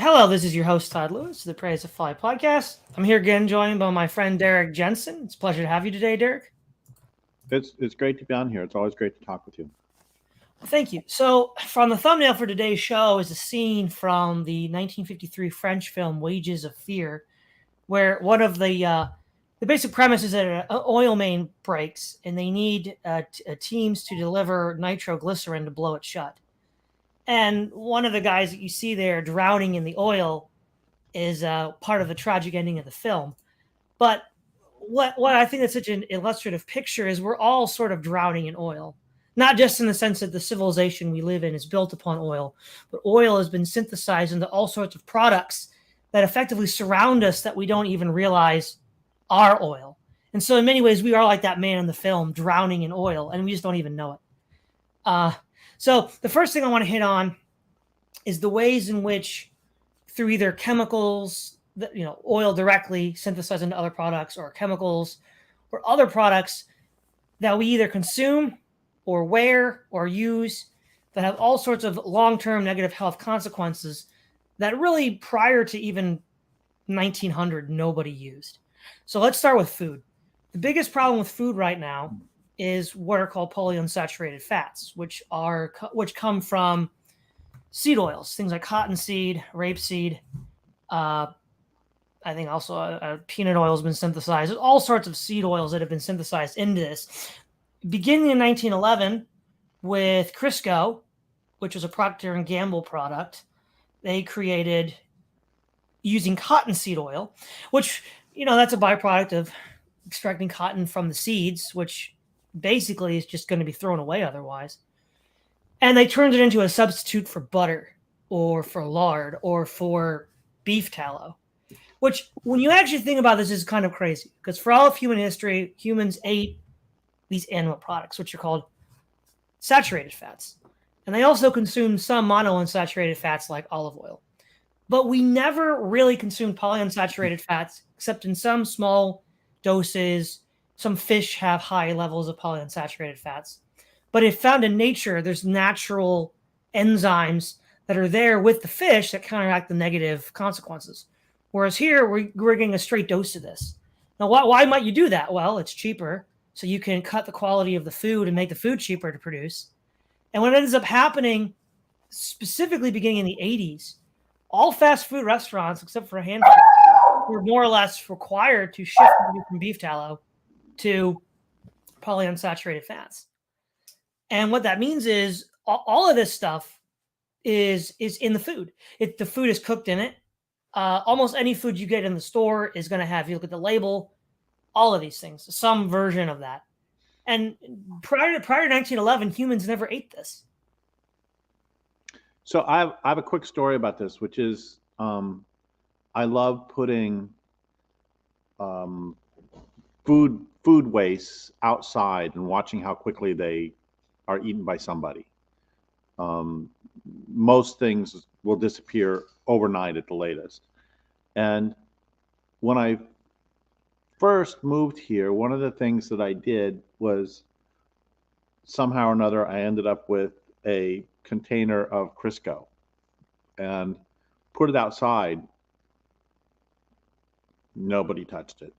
Hello, this is your host, Todd Lewis, of the Praise of Fly podcast. I'm here again, joined by my friend Derrick Jensen. It's a pleasure to have you today, Derrick. It's great to be on here. It's always great to talk with you. Well, thank you. So, from the thumbnail for today's show is a scene from the 1953 French film Wages of Fear, where one of the basic premise is that an oil main breaks and they need teams to deliver nitroglycerin to blow it shut. And one of the guys that you see there drowning in the oil is part of the tragic ending of the film. But what I think that's such an illustrative picture is we're all sort of drowning in oil, not just in the sense that the civilization we live in is built upon oil, but oil has been synthesized into all sorts of products that effectively surround us that we don't even realize are oil. And so in many ways, we are like that man in the film drowning in oil, and we just don't even know it. So the first thing I want to hit on is the ways in which through either chemicals, oil directly synthesized into other products, or chemicals or other products that we either consume or wear or use that have all sorts of long-term negative health consequences that really prior to even 1900 nobody used. So let's start with food. The biggest problem with food right now is what are called polyunsaturated fats, which come from seed oils, things like cottonseed, rapeseed. I think also peanut oil has been synthesized. There's all sorts of seed oils that have been synthesized into this. Beginning in 1911 with Crisco, which was a Procter & Gamble product, they created using cottonseed oil, which, that's a byproduct of extracting cotton from the seeds, which basically is just going to be thrown away otherwise. And they turned it into a substitute for butter or for lard or for beef tallow, which when you actually think about this is kind of crazy because for all of human history, humans ate these animal products, which are called saturated fats. And they also consumed some monounsaturated fats like olive oil. But we never really consumed polyunsaturated fats except in some small doses. Some fish have high levels of polyunsaturated fats. But if found in nature, there's natural enzymes that are there with the fish that counteract the negative consequences. Whereas here, we're getting a straight dose of this. Now, why might you do that? Well, it's cheaper, so you can cut the quality of the food and make the food cheaper to produce. And what ends up happening, specifically beginning in the 80s, all fast food restaurants, except for a handful, were more or less required to shift from beef tallow to polyunsaturated fats. And what that means is all of this stuff is in the food. The food is cooked in it. Almost any food you get in the store is going to have, you look at the label, all of these things, some version of that. And prior to 1911, humans never ate this. So I have a quick story about this, which is I love putting food wastes outside and watching how quickly they are eaten by somebody. Most things will disappear overnight at the latest. And when I first moved here, one of the things that I did was somehow or another, I ended up with a container of Crisco and put it outside. Nobody touched it.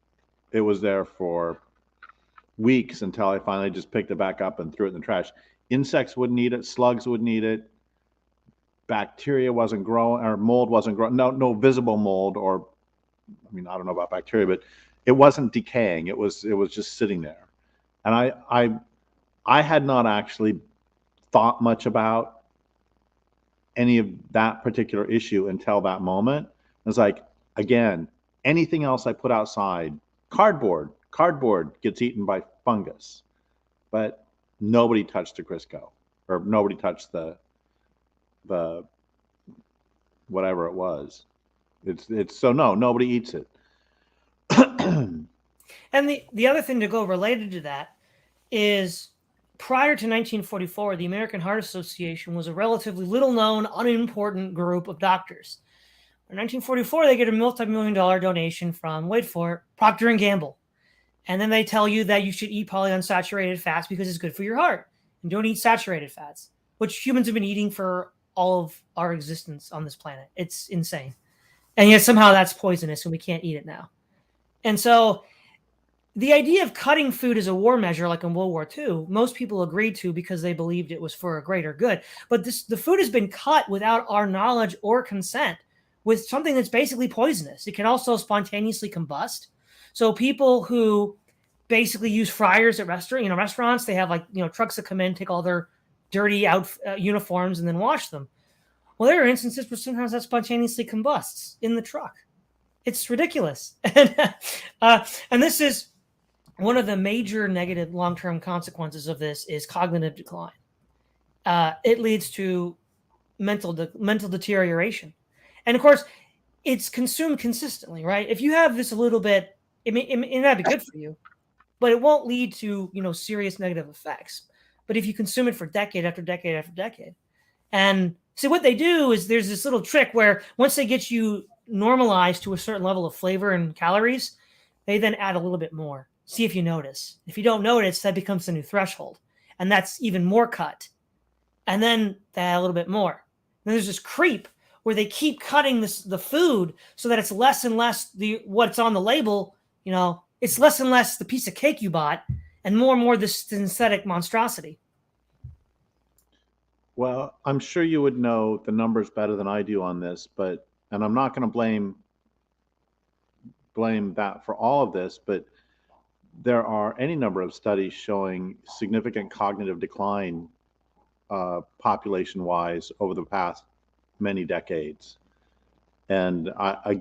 It was there for weeks until I finally just picked it back up and threw it in the trash. Insects wouldn't eat it. Slugs wouldn't eat it. Bacteria wasn't growing, or mold wasn't growing. No visible mold, or I don't know about bacteria, but it wasn't decaying. It was just sitting there. And I had not actually thought much about any of that particular issue until that moment. It was like, again, anything else I put outside, cardboard gets eaten by fungus, but nobody touched the Crisco, or nobody touched the whatever it was. It's so nobody eats it. And the other thing to go related to that is prior to 1944, the American Heart Association was a relatively little-known, unimportant group of doctors. In 1944, they get a multi-million-dollar donation from, wait for it, Procter & Gamble. And then they tell you that you should eat polyunsaturated fats because it's good for your heart. And don't eat saturated fats, which humans have been eating for all of our existence on this planet. It's insane. And yet somehow that's poisonous and we can't eat it now. And so the idea of cutting food as a war measure, like in World War II, most people agreed to because they believed it was for a greater good. But the food has been cut without our knowledge or consent with something that's basically poisonous. It can also spontaneously combust. So people who basically use fryers at restaurants, they have trucks that come in, take all their dirty uniforms and then wash them. Well, there are instances where sometimes that spontaneously combusts in the truck. It's ridiculous. And this is one of the major negative long-term consequences of this is cognitive decline. It leads to mental deterioration. And of course, it's consumed consistently, right? If you have this a little bit, it may be good for you, but it won't lead to, serious negative effects. But if you consume it for decade after decade after decade, and so what they do is there's this little trick where once they get you normalized to a certain level of flavor and calories, they then add a little bit more. See if you notice. If you don't notice, that becomes the new threshold. And that's even more cut. And then they add a little bit more. Then there's this creep where they keep cutting the food so that it's less and less what's on the label, it's less and less the piece of cake you bought and more the synthetic monstrosity. Well, I'm sure you would know the numbers better than I do on this, and I'm not going to blame that for all of this, but there are any number of studies showing significant cognitive decline population-wise over the past many decades. And I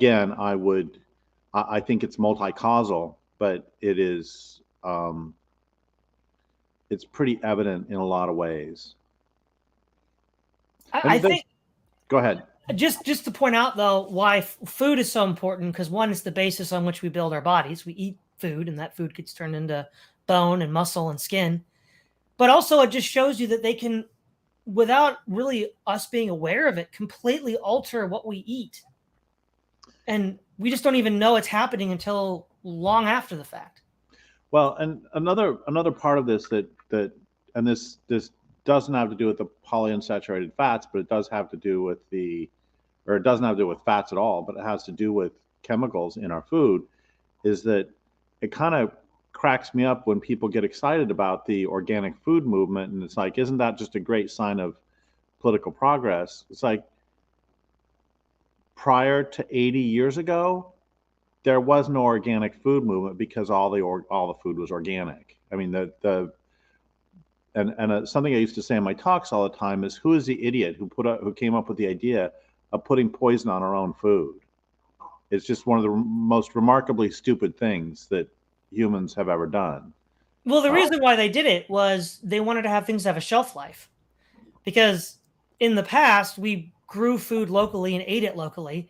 think it's multi-causal, but it's pretty evident in a lot of ways. I think. Go ahead. Just to point out, though, why food is so important, because one, is the basis on which we build our bodies. We eat food, and that food gets turned into bone and muscle and skin. But also, it just shows you that they can, without really us being aware of it, completely alter what we eat. And we just don't even know it's happening until long after the fact. Well, and another part of this and this doesn't have to do with the polyunsaturated fats, but it does have to do with it doesn't have to do with fats at all, but it has to do with chemicals in our food, is that it kind of cracks me up when people get excited about the organic food movement. And it's like, isn't that just a great sign of political progress? It's like, prior to 80 years ago, there was no organic food movement because all the food was organic. I mean, something I used to say in my talks all the time is, who is the idiot who came up with the idea of putting poison on our own food? It's just one of the most remarkably stupid things that humans have ever done. Well, the reason why they did it was they wanted to have things have a shelf life, because in the past we grew food locally and ate it locally,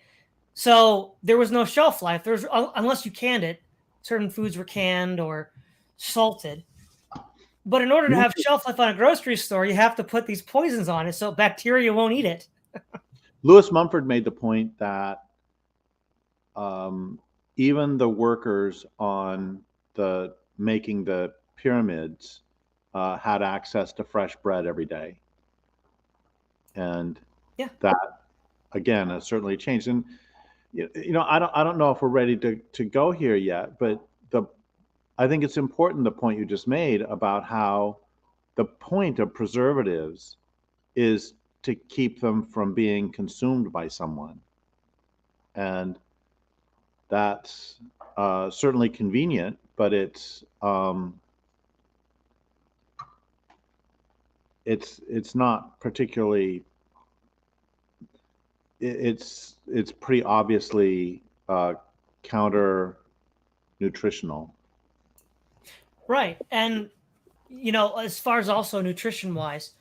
so there was no shelf life. Unless you canned it, certain foods were canned or salted. But in order to have shelf life on a grocery store, you have to put these poisons on it so bacteria won't eat it. Lewis Mumford made the point that even the workers on making the pyramids had access to fresh bread every day. And that, again, has certainly changed. And I don't know if we're ready to go here yet, but I think it's important, the point you just made about how the point of preservatives is to keep them from being consumed by someone. And that's certainly convenient, but it's not particularly. It's pretty obviously counter nutritional. Right. And, as far as also nutrition wise,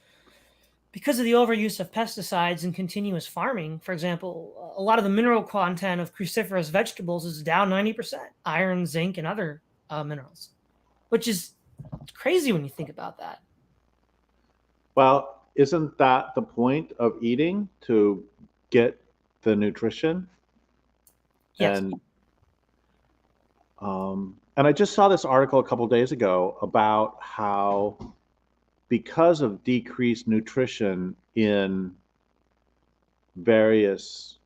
because of the overuse of pesticides and continuous farming, for example, a lot of the mineral content of cruciferous vegetables is down 90%, iron, zinc, and other minerals, which is crazy when you think about that. Well, isn't that the point of eating, to get the nutrition? Yes. And I just saw this article a couple of days ago about how, because of decreased nutrition in various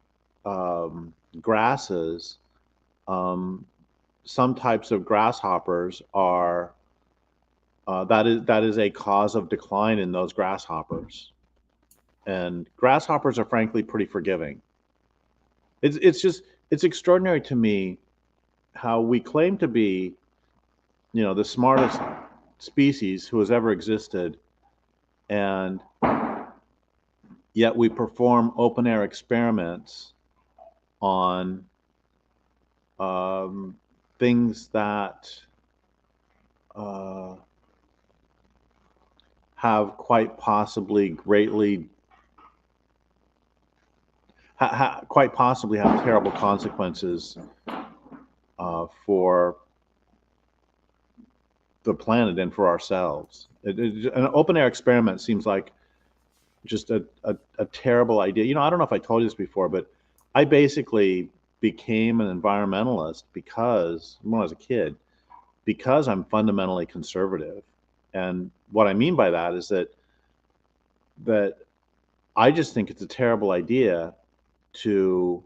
grasses, some types of grasshoppers are that is a cause of decline in those grasshoppers. And grasshoppers are frankly pretty forgiving. It's just it's extraordinary to me how we claim to be, the smartest species who has ever existed, and yet we perform open air experiments on things that have quite possibly quite possibly have terrible consequences for the planet and for ourselves. An open air experiment seems like just a terrible idea. I don't know if I told you this before, but I basically became an environmentalist because when I was a kid, because I'm fundamentally conservative. And what I mean by that is that I just think it's a terrible idea to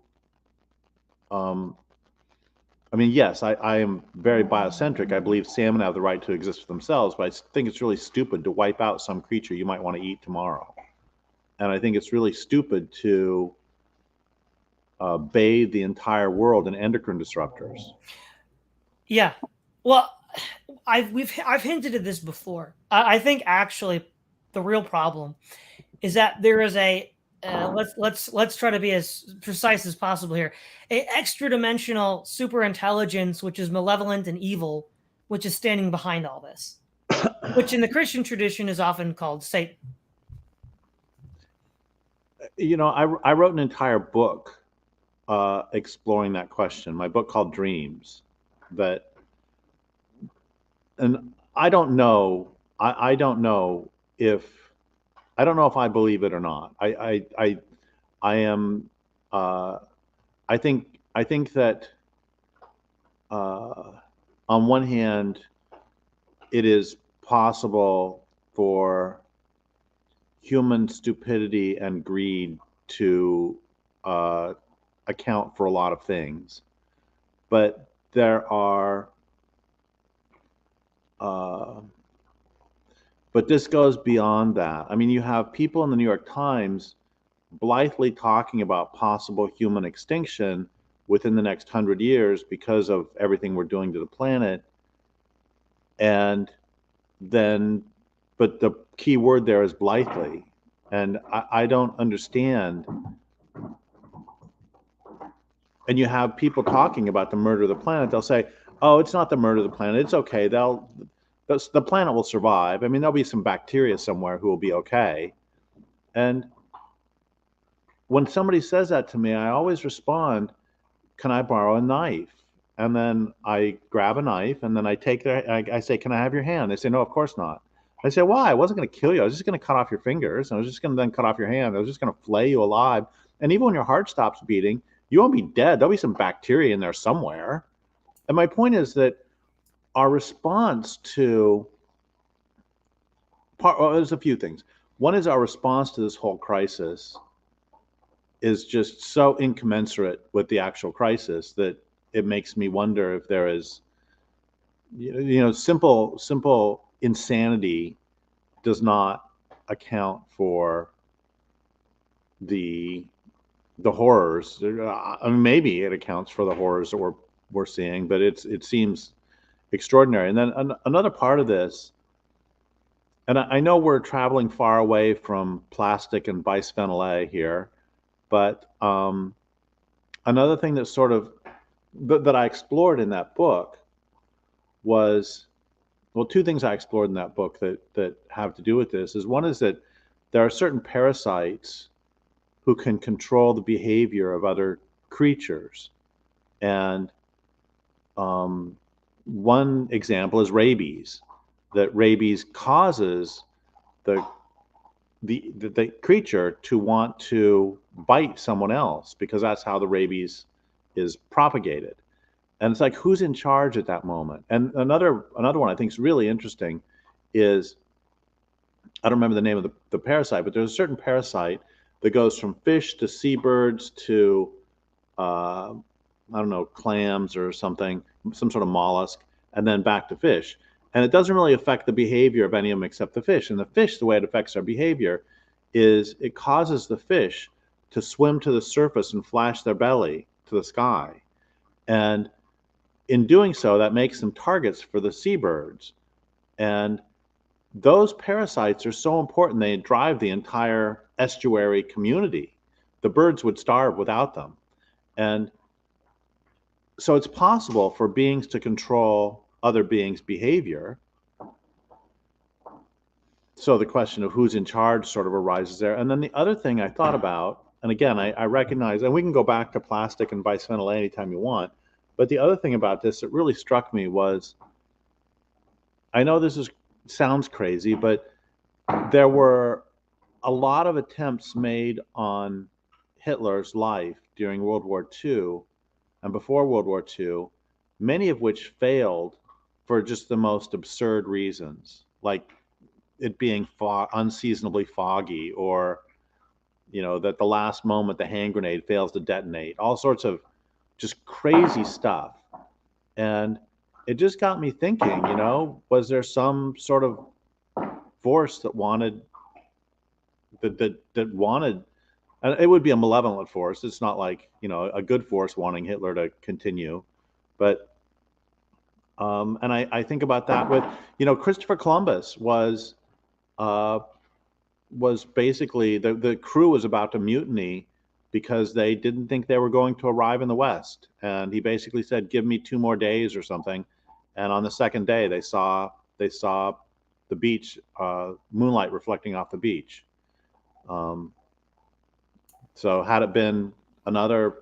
yes, I am very biocentric. I believe salmon have the right to exist for themselves, but I think it's really stupid to wipe out some creature you might want to eat tomorrow. And I think it's really stupid to bathe the entire world in endocrine disruptors. Yeah. Well, I've hinted at this before. I think actually the real problem is that there is a let's try to be as precise as possible here. A extra dimensional super intelligence which is malevolent and evil, which is standing behind all this, which in the Christian tradition is often called Satan. I wrote an entire book exploring that question. My book called Dreams. And I don't know. I don't know if I believe it or not. I am. I think that on one hand, it is possible for human stupidity and greed to account for a lot of things, but there are. But this goes beyond that. I mean, you have people in the New York Times blithely talking about possible human extinction within the next 100 years because of everything we're doing to the planet. And then, but the key word there is blithely. And I don't understand. And you have people talking about the murder of the planet. They'll say, oh, it's not the murder of the planet. It's okay. The planet will survive. I mean, there'll be some bacteria somewhere who will be okay. And when somebody says that to me, I always respond, can I borrow a knife? And then I grab a knife and then I take I say, can I have your hand? They say, no, of course not. I say, why? I wasn't going to kill you. I was just going to cut off your fingers. I was just going to then cut off your hand. I was just going to flay you alive. And even when your heart stops beating, you won't be dead. There'll be some bacteria in there somewhere. And my point is that our response to there's a few things. One is our response to this whole crisis is just so incommensurate with the actual crisis that it makes me wonder if there is, simple insanity does not account for the horrors. I mean, maybe it accounts for the horrors that we're seeing, but it seems extraordinary. And then another part of this, and I know we're traveling far away from plastic and bisphenol A here, but another thing that that I explored in that book was, well, two things I explored in that book that have to do with this is one is that there are certain parasites who can control the behavior of other creatures. And one example is rabies, that rabies causes the creature to want to bite someone else because that's how the rabies is propagated. And it's like, who's in charge at that moment? And another one I think is really interesting is, I don't remember the name of the parasite, but there's a certain parasite that goes from fish to seabirds to, I don't know, clams or something, some sort of mollusk, and then back to fish. And it doesn't really affect the behavior of any of them except the fish. And the fish, the way it affects their behavior is it causes the fish to swim to the surface and flash their belly to the sky. And in doing so, that makes them targets for the seabirds. And those parasites are so important, they drive the entire estuary community. The birds would starve without them. And so it's possible for beings to control other beings' behavior. So the question of who's in charge sort of arises there. And then the other thing I thought about, and again, I recognize, and we can go back to plastic and bisphenol A anytime you want, but the other thing about this that really struck me was, I know sounds crazy, but there were a lot of attempts made on Hitler's life during World War II and before World War II, many of which failed for just the most absurd reasons, like it being unseasonably foggy, or that the last moment the hand grenade fails to detonate, all sorts of just crazy stuff. And it just got me thinking, was there some sort of force that wanted and it would be a malevolent force. It's not like, a good force wanting Hitler to continue. But and I think about that with, Christopher Columbus was basically, the crew was about to mutiny because they didn't think they were going to arrive in the West. And he basically said, give me 2 more days or something. And on the second day, they saw the beach, moonlight reflecting off the beach. So had it been another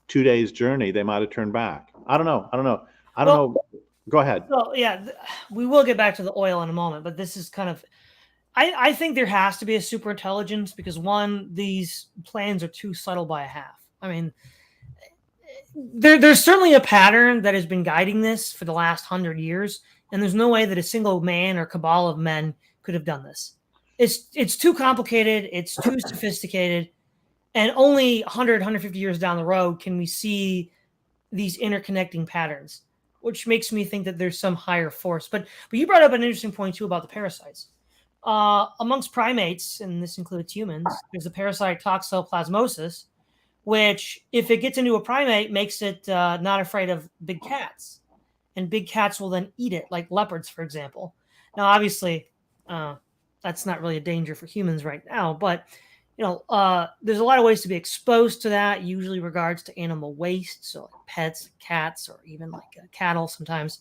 2 days journey, they might have turned back. I don't know. Go ahead. Well, yeah, we will get back to the oil in a moment, but this is kind of, I think there has to be a super intelligence, because one, these plans are too subtle by a half. I mean, there's certainly a pattern that has been guiding this for the last 100 years, and there's no way that a single man or cabal of men could have done this. It's too complicated, it's too sophisticated, and only 100, 150 years down the road can we see these interconnecting patterns, which makes me think that there's some higher force. But you brought up an interesting point too about the parasites. Amongst primates, and this includes humans, there's the parasite toxoplasmosis, which, if it gets into a primate, makes it not afraid of big cats. And big cats will then eat it, like leopards, for example. Now, obviously, that's not really a danger for humans right now, but there's a lot of ways to be exposed to that, usually regards to animal waste, so like pets, cats, or even like cattle sometimes.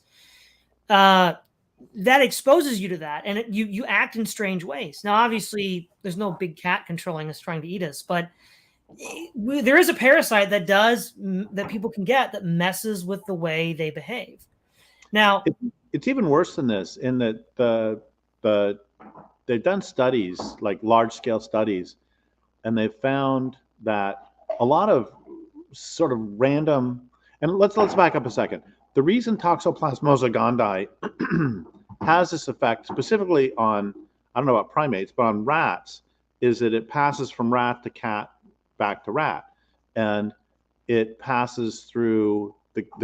That exposes you to that, and you act in strange ways. Now, obviously, there's no big cat controlling us trying to eat us, but there is a parasite that people can get that messes with the way they behave. Now, it's even worse than this, in that they've done studies, like large-scale studies, and they've found that a lot of sort of random, and let's back up a second. The reason Toxoplasmosis gondii has this effect specifically on, I don't know about primates, but on rats, is that it passes from rat to cat back to rat. And it passes through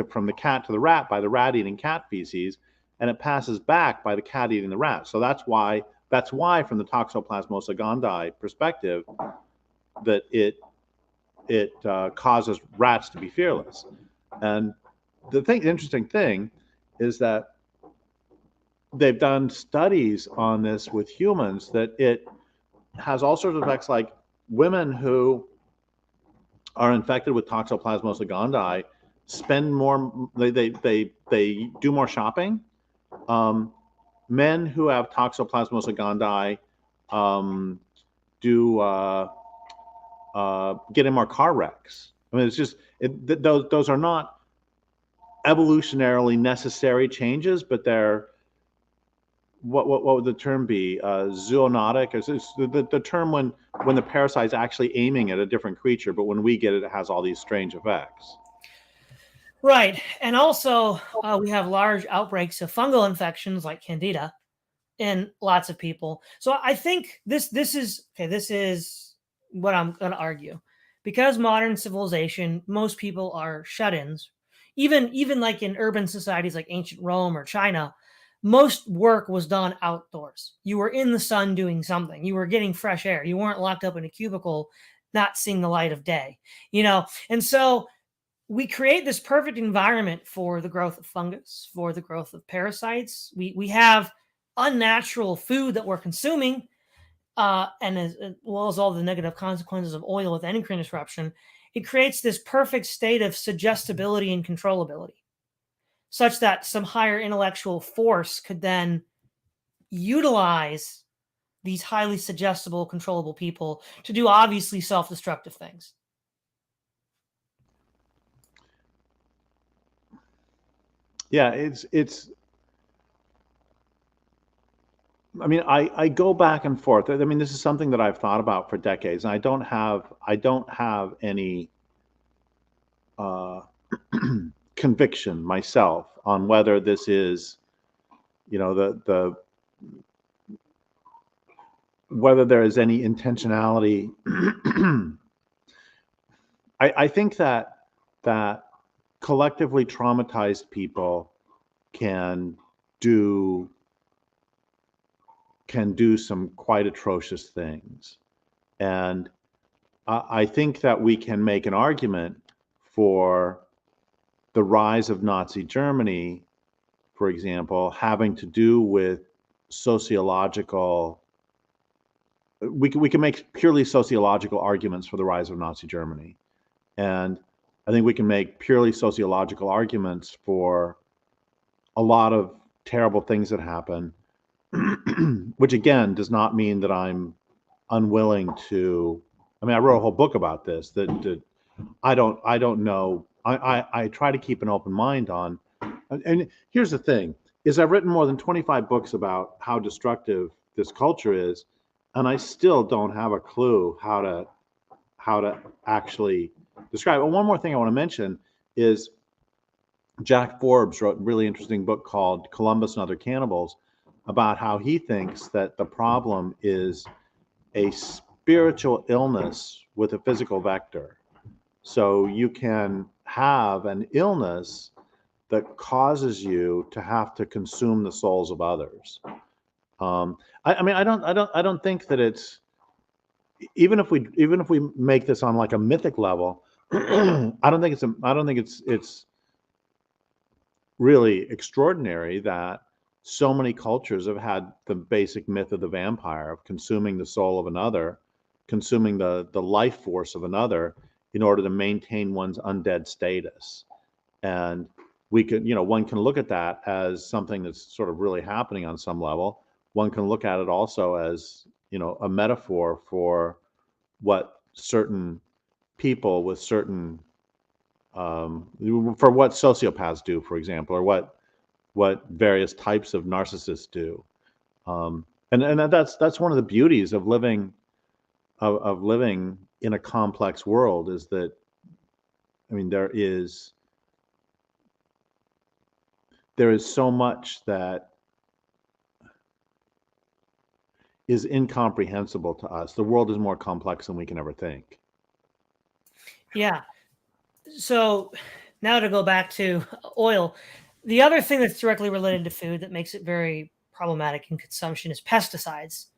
from the cat to the rat by the rat eating cat feces, and it passes back by the cat eating the rat. So that's why from the Toxoplasmosis gondii perspective, that it causes rats to be fearless. And the interesting thing is that they've done studies on this with humans, that it has all sorts of effects, like women who are infected with Toxoplasmosis gondii spend more, they do more shopping. Men who have Toxoplasmosis gondii get in more car wrecks. I mean, it's just those are not evolutionarily necessary changes, but they're what would the term be? Zoonotic. It's the term when the parasite's actually aiming at a different creature, but when we get it, it has all these strange effects. Right, and also we have large outbreaks of fungal infections like Candida in lots of people. So I think this is what I'm going to argue. Because modern civilization, most people are shut-ins. Even like in urban societies like ancient Rome or China, most work was done outdoors. You were in the sun doing something. You were getting fresh air. You weren't locked up in a cubicle, not seeing the light of day. And so we create this perfect environment for the growth of fungus, for the growth of parasites. We have unnatural food that we're consuming, and as well as all the negative consequences of oil with endocrine disruption. It creates this perfect state of suggestibility and controllability, such that some higher intellectual force could then utilize these highly suggestible, controllable people to do obviously self-destructive things. Yeah, it's. I mean, I go back and forth. I mean, this is something that I've thought about for decades, and I don't have any uh, conviction myself on whether this is, the whether there is any intentionality. I think that collectively traumatized people can do some quite atrocious things. And I think that we can make an argument for the rise of Nazi Germany, for example, having to do with sociological. We can make purely sociological arguments for the rise of Nazi Germany. And I think we can make purely sociological arguments for a lot of terrible things that happen, which again does not mean that I'm unwilling to. I mean, I wrote a whole book about this. That I don't know. I try to keep an open mind on. And here's the thing: is I've written more than 25 books about how destructive this culture is, and I still don't have a clue how to actually describe it. And one more thing I want to mention is Jack Forbes wrote a really interesting book called Columbus and Other Cannibals about how he thinks that the problem is a spiritual illness with a physical vector. So you can have an illness that causes you to have to consume the souls of others. I mean, I don't think that it's, even if we make this on like a mythic level, I don't think it's really extraordinary that so many cultures have had the basic myth of the vampire, of consuming the soul of another, consuming the life force of another in order to maintain one's undead status. And one can look at that as something that's sort of really happening on some level. One can look at it also as, a metaphor for what certain people with certain, for what sociopaths do, for example, or what various types of narcissists do. And that's one of the beauties of living in a complex world, is that, I mean, there is so much that is incomprehensible to us. The world is more complex than we can ever think. Yeah. So now to go back to oil, the other thing that's directly related to food that makes it very problematic in consumption is pesticides,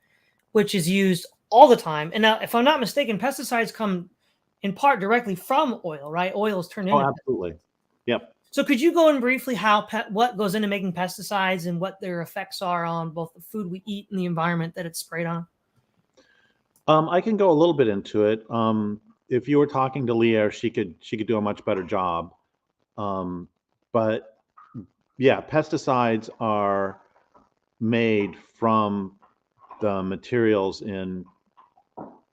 which is used all the time. And now, if I'm not mistaken, pesticides come in part directly from oil, right? Oil is turned into. Oh, absolutely. Yep. So could you go in briefly what goes into making pesticides and what their effects are on both the food we eat and the environment that it's sprayed on? I can go a little bit into it. If you were talking to Leah, she could do a much better job. But yeah, pesticides are made from the materials in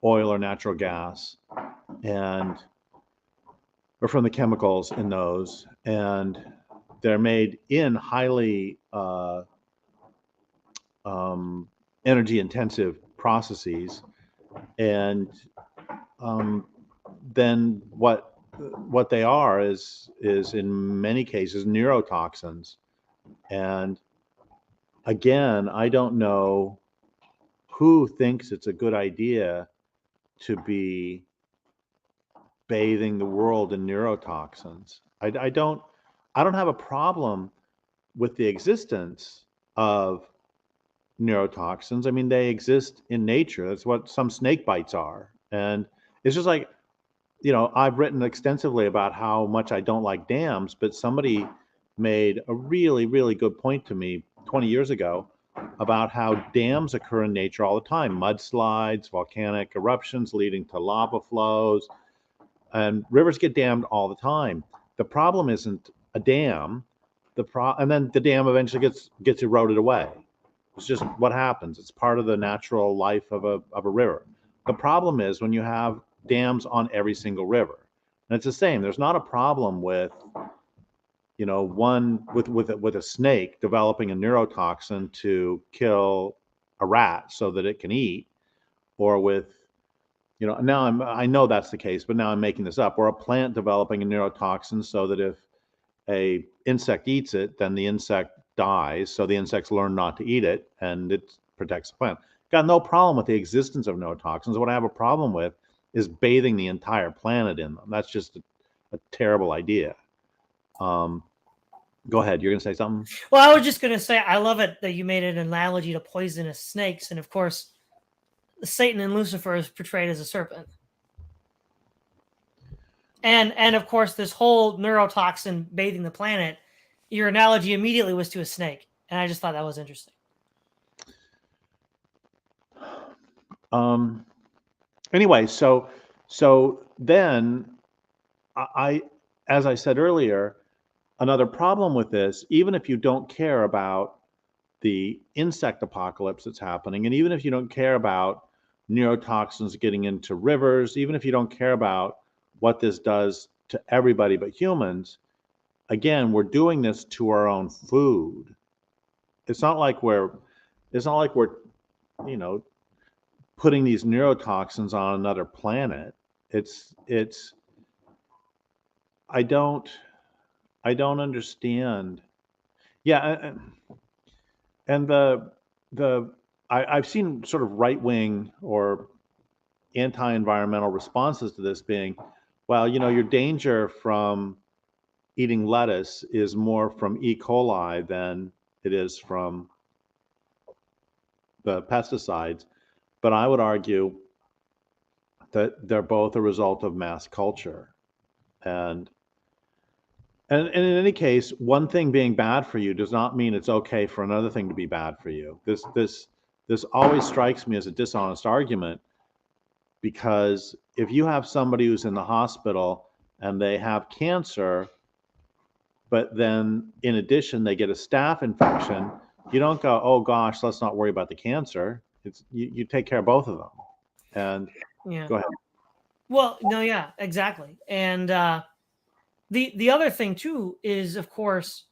oil or natural gas, or from the chemicals in those, and they're made in highly energy intensive processes. And then what they are is in many cases neurotoxins. And again, I don't know who thinks it's a good idea to be bathing the world in neurotoxins. I don't have a problem with the existence of neurotoxins. I mean, they exist in nature. That's what some snake bites are. And it's just like, I've written extensively about how much I don't like dams, but somebody made a really, really good point to me 20 years ago about how dams occur in nature all the time. Mudslides, volcanic eruptions leading to lava flows, and rivers get dammed all the time. The problem isn't a dam, and then the dam eventually gets eroded away. It's just what happens. It's part of the natural life of a river. The problem is when you have dams on every single river. And it's the same. There's not a problem with, with a snake developing a neurotoxin to kill a rat so that it can eat, or with, now I know that's the case, but now I'm making this up, or a plant developing a neurotoxin so that if a insect eats it, then the insect dies, so the insects learn not to eat it, and it protects the plant. Got no problem with the existence of neurotoxins. What I have a problem with is bathing the entire planet in them. That's just a terrible idea. Go ahead. You're going to say something? Well, I was just going to say, I love it that you made an analogy to poisonous snakes. And of course, Satan and Lucifer is portrayed as a serpent. And of course, this whole neurotoxin bathing the planet, your analogy immediately was to a snake. And I just thought that was interesting. Anyway, so then as I said earlier, another problem with this, even if you don't care about the insect apocalypse that's happening, and even if you don't care about neurotoxins getting into rivers, even if you don't care about what this does to everybody but humans, again, we're doing this to our own food. It's not like we're putting these neurotoxins on another planet. I don't understand. Yeah, and I've seen sort of right-wing or anti-environmental responses to this being, well, your danger from eating lettuce is more from E. coli than it is from the pesticides. But I would argue that they're both a result of mass culture. And in any case, one thing being bad for you does not mean it's okay for another thing to be bad for you. This always strikes me as a dishonest argument, because if you have somebody who's in the hospital and they have cancer, but then in addition they get a staph infection, you don't go, oh gosh, let's not worry about the cancer. It's you take care of both of them. And yeah. Go ahead. Well, no, yeah, exactly. And the other thing too is, of course,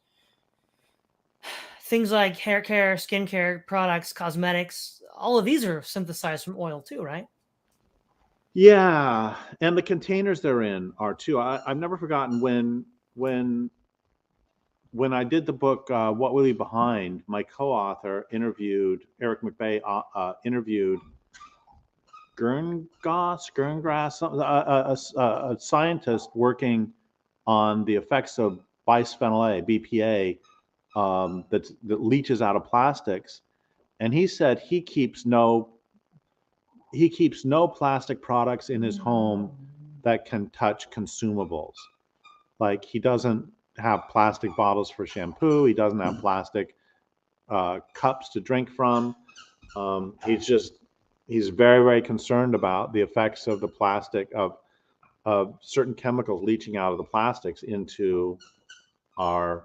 things like hair care, skincare products, cosmetics. All of these are synthesized from oil too, right? Yeah, and the containers they're in are too. I've never forgotten when I did the book What We Leave Behind. My co-author interviewed Eric McVeigh, interviewed Gerngrass, a scientist working on the effects of bisphenol A, BPA, that leaches out of plastics, and he said he keeps no plastic products in his home that can touch consumables. Like, he doesn't have plastic bottles for shampoo. He doesn't have plastic cups to drink from. He's very, very concerned about the effects of the plastic, of certain chemicals leaching out of the plastics into our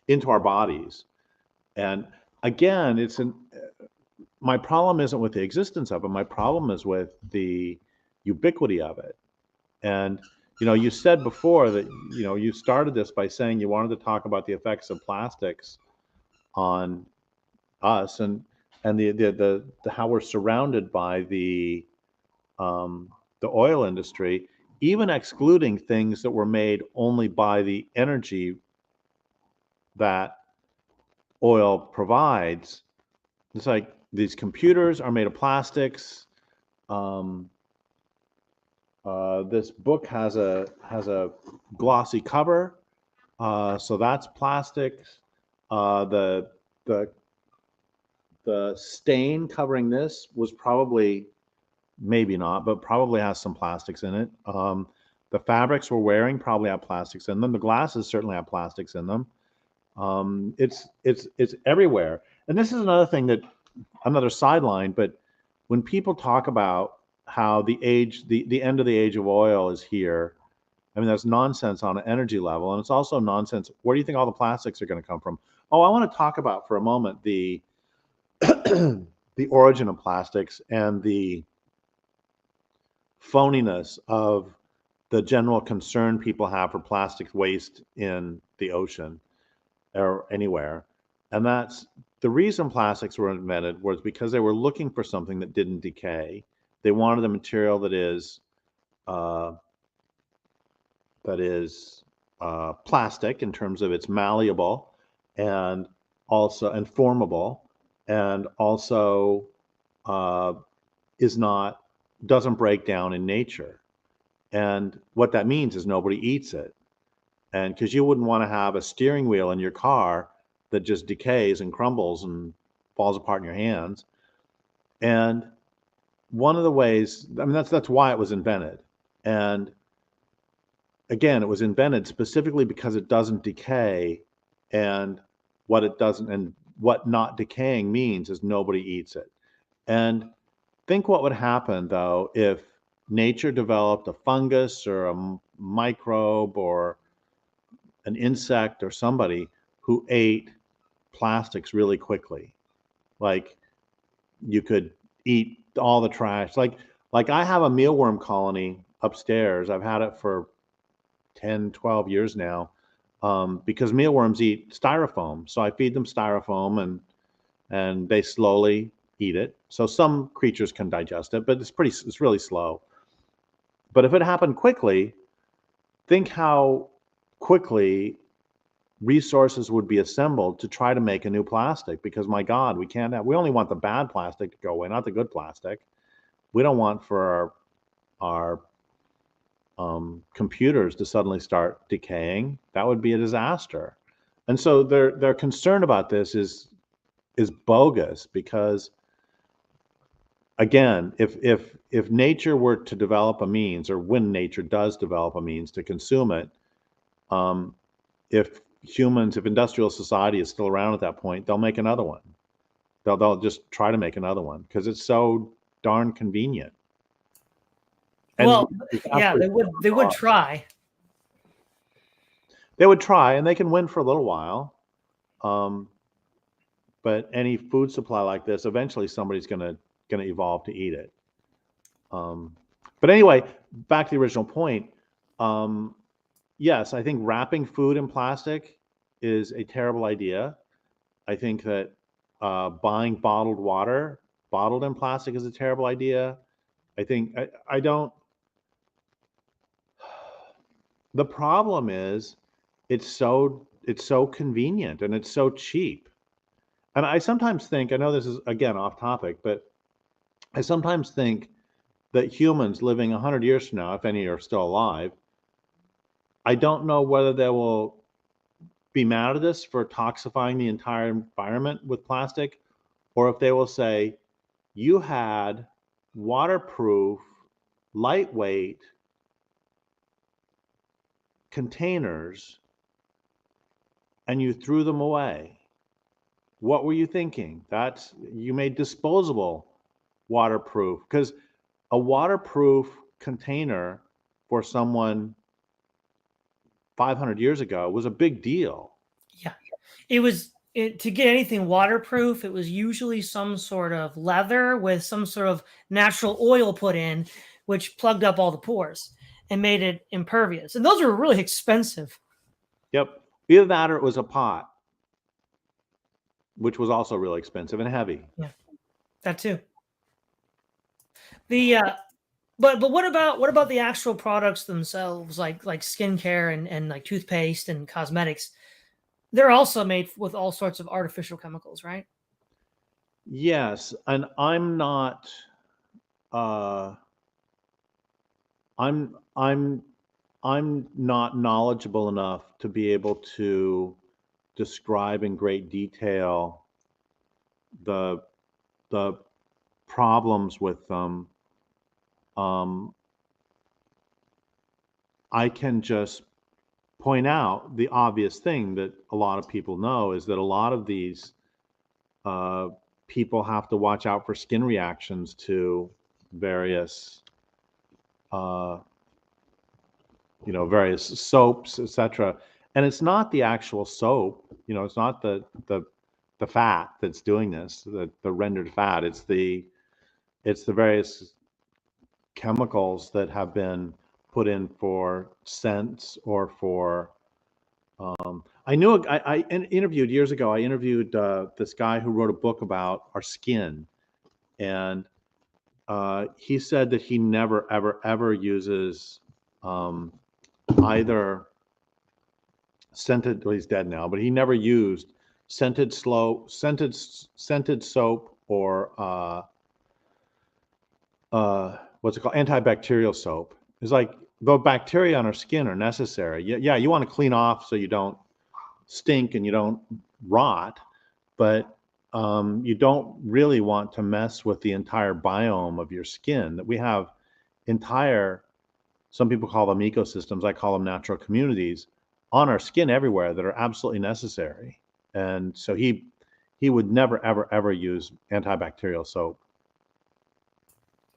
bodies. And again, my problem isn't with the existence of it. My problem is with the ubiquity of it. And you said before that you started this by saying you wanted to talk about the effects of plastics on us, and the how we're surrounded by the oil industry, even excluding things that were made only by the energy that oil provides. It's like these computers are made of plastics. Um, this book has a glossy cover, so that's plastics. The the stain covering this was probably, maybe not, but probably has some plastics in it. The fabrics we're wearing probably have plastics in them. The glasses certainly have plastics in them. It's everywhere. And this is another thing, that another sideline, but when people talk about how the end of the age of oil is here, I mean, that's nonsense on an energy level. And it's also nonsense. Where do you think all the plastics are going to come from? Oh, I want to talk about for a moment the the origin of plastics and the phoniness of the general concern people have for plastic waste in the ocean or anywhere. And that's the reason plastics were invented, was because they were looking for something that didn't decay. They wanted a material that is uh, plastic in terms of it's malleable and also and formable, and also uh, is not doesn't break down in nature. And what that means is nobody eats it. And because you wouldn't want to have a steering wheel in your car that just decays and crumbles and falls apart in your hands. And one of the ways, I mean, that's why it was invented. And again, it was invented specifically because it doesn't decay, and what it doesn't, and what not decaying means is nobody eats it. And think what would happen though if nature developed a fungus or a microbe or an insect or somebody who ate plastics really quickly. Like, you could eat all the trash. Like I have a mealworm colony upstairs. I've had it for 10, 12 years now, because mealworms eat styrofoam. So I feed them styrofoam, and they slowly eat it. So some creatures can digest it, but it's really slow. But if it happened quickly, think how quickly resources would be assembled to try to make a new plastic, because my God, we only want the bad plastic to go away, not the good plastic. We don't want for our computers to suddenly start decaying. That would be a disaster. And so their concern about this is bogus, because again, if nature were to develop a means, or when nature does develop a means to consume it, if industrial society is still around at that point, they'll make another one. They'll just try to make another one because it's so darn convenient. And well, yeah, they would try. They would try, and they can win for a little while. But any food supply like this, eventually somebody's gonna evolve to eat it. But anyway, back to the original point. Yes, I think wrapping food in plastic is a terrible idea. I think that buying bottled water bottled in plastic is a terrible idea. I think I don't. The problem is it's so convenient and it's so cheap. And I sometimes think, I know this is again off topic, but I sometimes think that humans living 100 years from now, if any are still alive, I don't know whether they will be mad at us for toxifying the entire environment with plastic, or if they will say, you had waterproof, lightweight containers and you threw them away. What were you thinking? You made disposable waterproof, because a waterproof container for someone 500 years ago was a big deal. Yeah, it was. To get anything waterproof, it was usually some sort of leather with some sort of natural oil put in, which plugged up all the pores and made it impervious. And those were really expensive. Yep. Either that or it was a pot, which was also really expensive and heavy. Yeah, that too. The but what about the actual products themselves, like skincare and like toothpaste and cosmetics? They're also made with all sorts of artificial chemicals, right? Yes, and I'm not uh, I'm not knowledgeable enough to be able to describe in great detail the the problems with them. Um, I can just point out the obvious thing that a lot of people know is that a lot of these uh, people have to watch out for skin reactions to various uh, various soaps, etc. And it's not the actual soap, it's not the fat that's doing this, the rendered fat. It's the various chemicals that have been put in for scents or for. I interviewed years ago. I interviewed this guy who wrote a book about our skin, and he said that he never ever ever uses um, either scented. Well, he's dead now, but he never used scented soap or what's it called, antibacterial soap. It's like the bacteria on our skin are necessary. Yeah, you want to clean off so you don't stink and you don't rot, but you don't really want to mess with the entire biome of your skin. That we have entire, some people call them ecosystems, I call them natural communities on our skin everywhere that are absolutely necessary. And so he would never ever ever use antibacterial soap.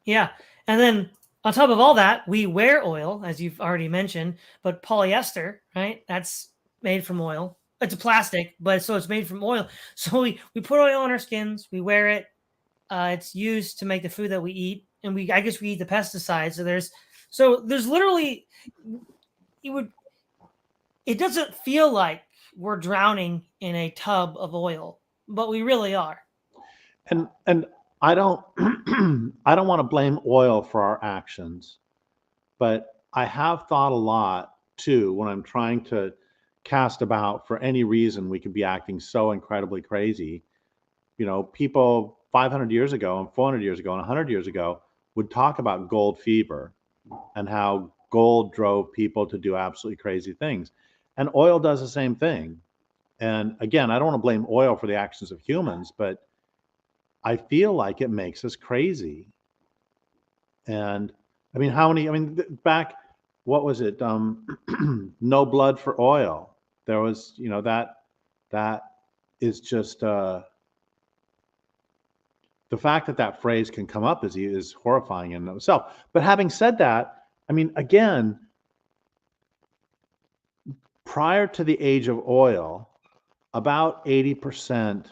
Yeah. And then on top of all that, we wear oil, as you've already mentioned, but polyester, right? That's made from oil. It's a plastic, but so it's made from oil. So we put oil on our skins, we wear it. It's used to make the food that we eat, and I guess we eat the pesticides. So there's literally it doesn't feel like we're drowning in a tub of oil, but we really are. And I don't I don't want to blame oil for our actions, but I have thought a lot too when I'm trying to cast about for any reason we could be acting so incredibly crazy. People 500 years ago and 400 years ago and 100 years ago would talk about gold fever and how gold drove people to do absolutely crazy things. And oil does the same thing. And again, I don't want to blame oil for the actions of humans, but I feel like it makes us crazy. And I mean, back, what was it? No blood for oil. There was, that is just, the fact that that phrase can come up is horrifying in itself. But having said that, I mean, again, prior to the age of oil, about 80%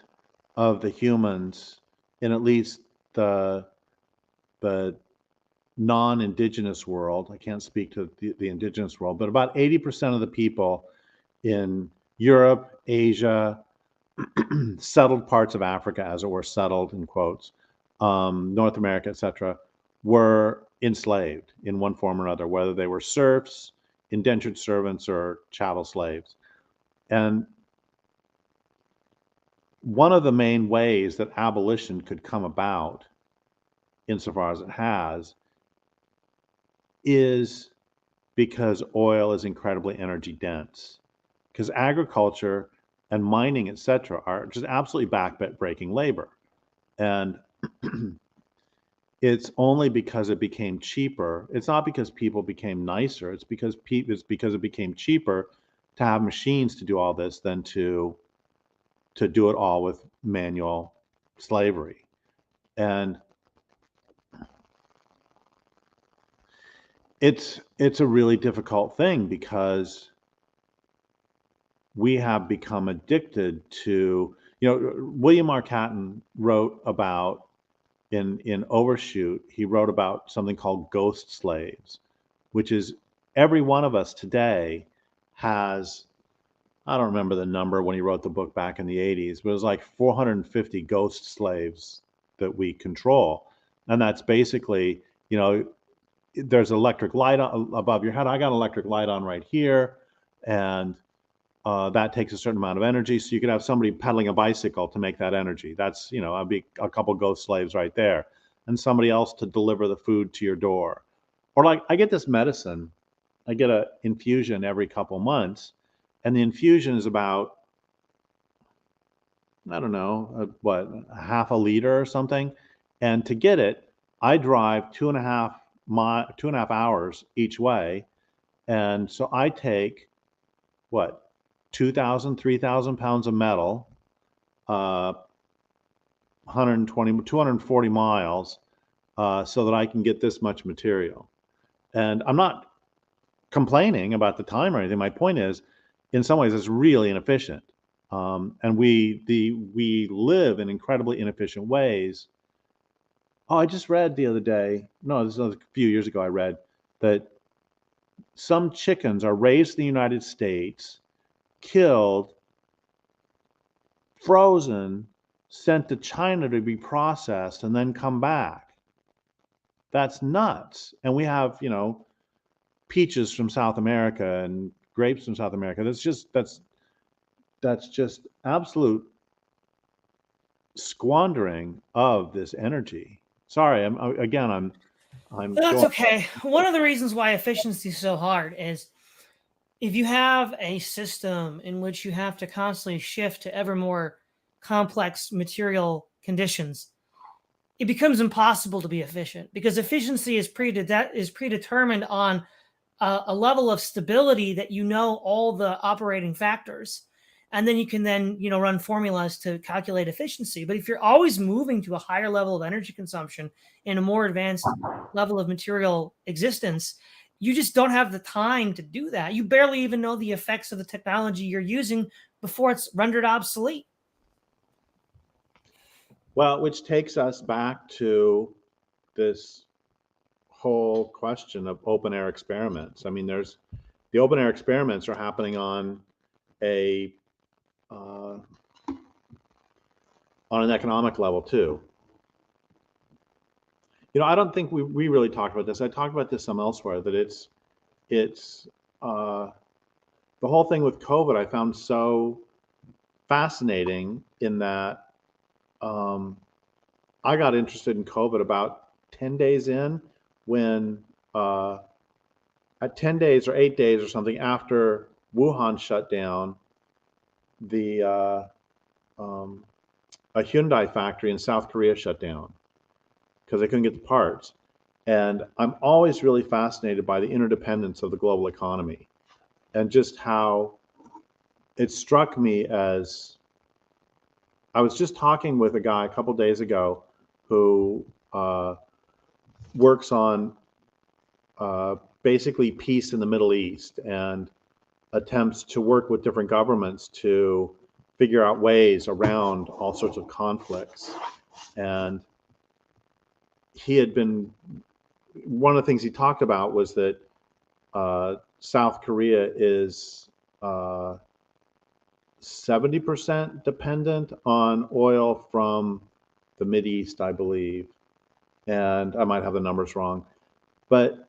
of the humans in at least the non-indigenous world, I can't speak to the indigenous world, but about 80% of the people in Europe, Asia, settled parts of Africa, as it were, settled in quotes, North America, etc., were enslaved in one form or another, whether they were serfs, indentured servants, or chattel slaves. And one of the main ways that abolition could come about, insofar as it has, is because oil is incredibly energy dense. Because agriculture and mining, etc., are just absolutely back-breaking labor. And it's only because it became cheaper. It's not because people became nicer. It's because it became cheaper to have machines to do all this than to do it all with manual slavery. And it's a really difficult thing because we have become addicted to, William R. Catton wrote about, in Overshoot, he wrote about something called ghost slaves, which is every one of us today has, I don't remember the number when he wrote the book back in the 80s, but it was like 450 ghost slaves that we control. And that's basically, there's electric light above your head. I got an electric light on right here. And that takes a certain amount of energy. So you could have somebody pedaling a bicycle to make that energy. That's, I'd be a couple ghost slaves right there. and somebody else to deliver the food to your door. Or like I get this medicine, I get an infusion every couple months, and the infusion is about, I don't know, what, half a liter or something. And to get it, I drive 2.5 hours each way. And so I take what, 2,000, 3,000 pounds of metal, 120, 240 miles, so that I can get this much material. And I'm not complaining about the time or anything. My point is, in some ways, it's really inefficient. And we live in incredibly inefficient ways. Oh, I just read the other day, no, this was a few years ago, I read that some chickens are raised in the United States, killed, frozen, sent to China to be processed, and then come back. That's nuts. And we have, peaches from South America and grapes from South America. That's just absolute squandering of this energy. Sorry, I'm That's going. okay. One of the reasons why efficiency is so hard is if you have a system in which you have to constantly shift to ever more complex material conditions, it becomes impossible to be efficient because efficiency is predetermined on a level of stability that all the operating factors, and then you can run formulas to calculate efficiency. But if you're always moving to a higher level of energy consumption and a more advanced level of material existence, you just don't have the time to do that. You barely even know the effects of the technology you're using before it's rendered obsolete. Well, which takes us back to this whole question of open air experiments. I mean, the open air experiments are happening on an economic level too. I don't think we really talked about this. I talked about this some elsewhere, that it's the whole thing with COVID I found so fascinating in that I got interested in COVID about 10 days in, when at 10 days or 8 days or something after Wuhan shut down, a Hyundai factory in South Korea shut down because they couldn't get the parts. And I'm always really fascinated by the interdependence of the global economy, and just how it struck me as, I was just talking with a guy a couple days ago who works on basically peace in the Middle East and attempts to work with different governments to figure out ways around all sorts of conflicts. And one of the things he talked about was that South Korea is 70% dependent on oil from the Mideast, I believe. And I might have the numbers wrong. But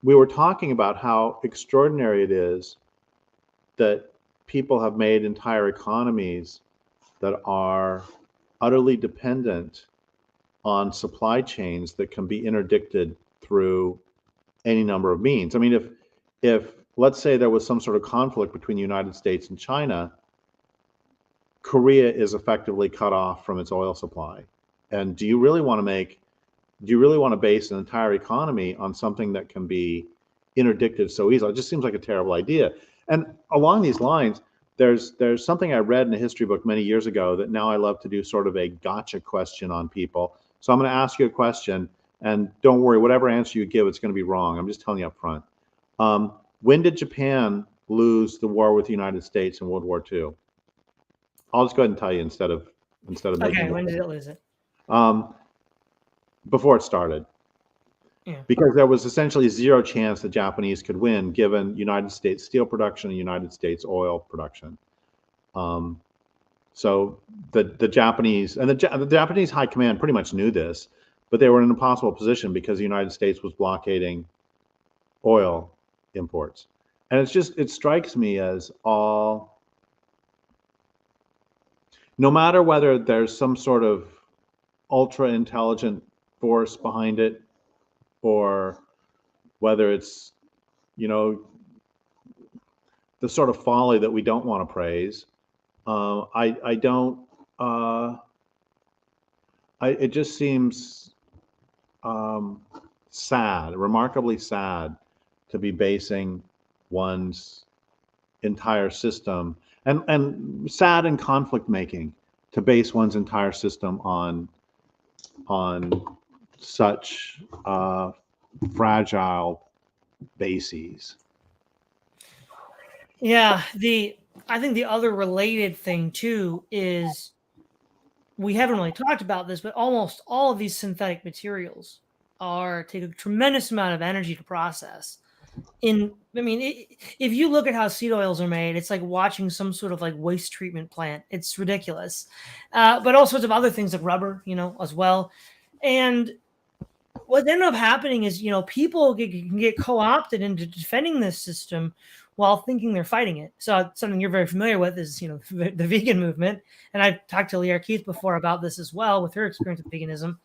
we were talking about how extraordinary it is that people have made entire economies that are utterly dependent on supply chains that can be interdicted through any number of means. I mean, if let's say there was some sort of conflict between the United States and China, Korea is effectively cut off from its oil supply. And do you really want to base an entire economy on something that can be interdicted so easily? It just seems like a terrible idea. And along these lines, there's something I read in a history book many years ago that now I love to do sort of a gotcha question on people. So I'm going to ask you a question, and don't worry, whatever answer you give, it's going to be wrong. I'm just telling you up front. When did Japan lose the war with the United States in World War II? I'll just go ahead and tell you instead of making. Okay, when did it lose it? Before it started. Yeah. Because there was essentially zero chance the Japanese could win, given United States steel production and United States oil production. So the Japanese and the Japanese high command pretty much knew this, but they were in an impossible position because the United States was blockading oil imports. And it strikes me as no matter whether there's some sort of ultra intelligent force behind it, or whether it's, you know, the sort of folly that we don't want to praise. I don't. It just seems sad, remarkably sad, to be basing one's entire system, and sad and conflict making, to base one's entire system on such fragile bases. Yeah, I think the other related thing too is we haven't really talked about this, but almost all of these synthetic materials take a tremendous amount of energy to process. If you look at how seed oils are made, it's like watching some sort of like waste treatment plant. It's ridiculous, but all sorts of other things like rubber, as well. And what ended up happening is, people can get co-opted into defending this system while thinking they're fighting it. So something you're very familiar with is, the vegan movement. And I've talked to Leah Keith before about this as well with her experience with veganism.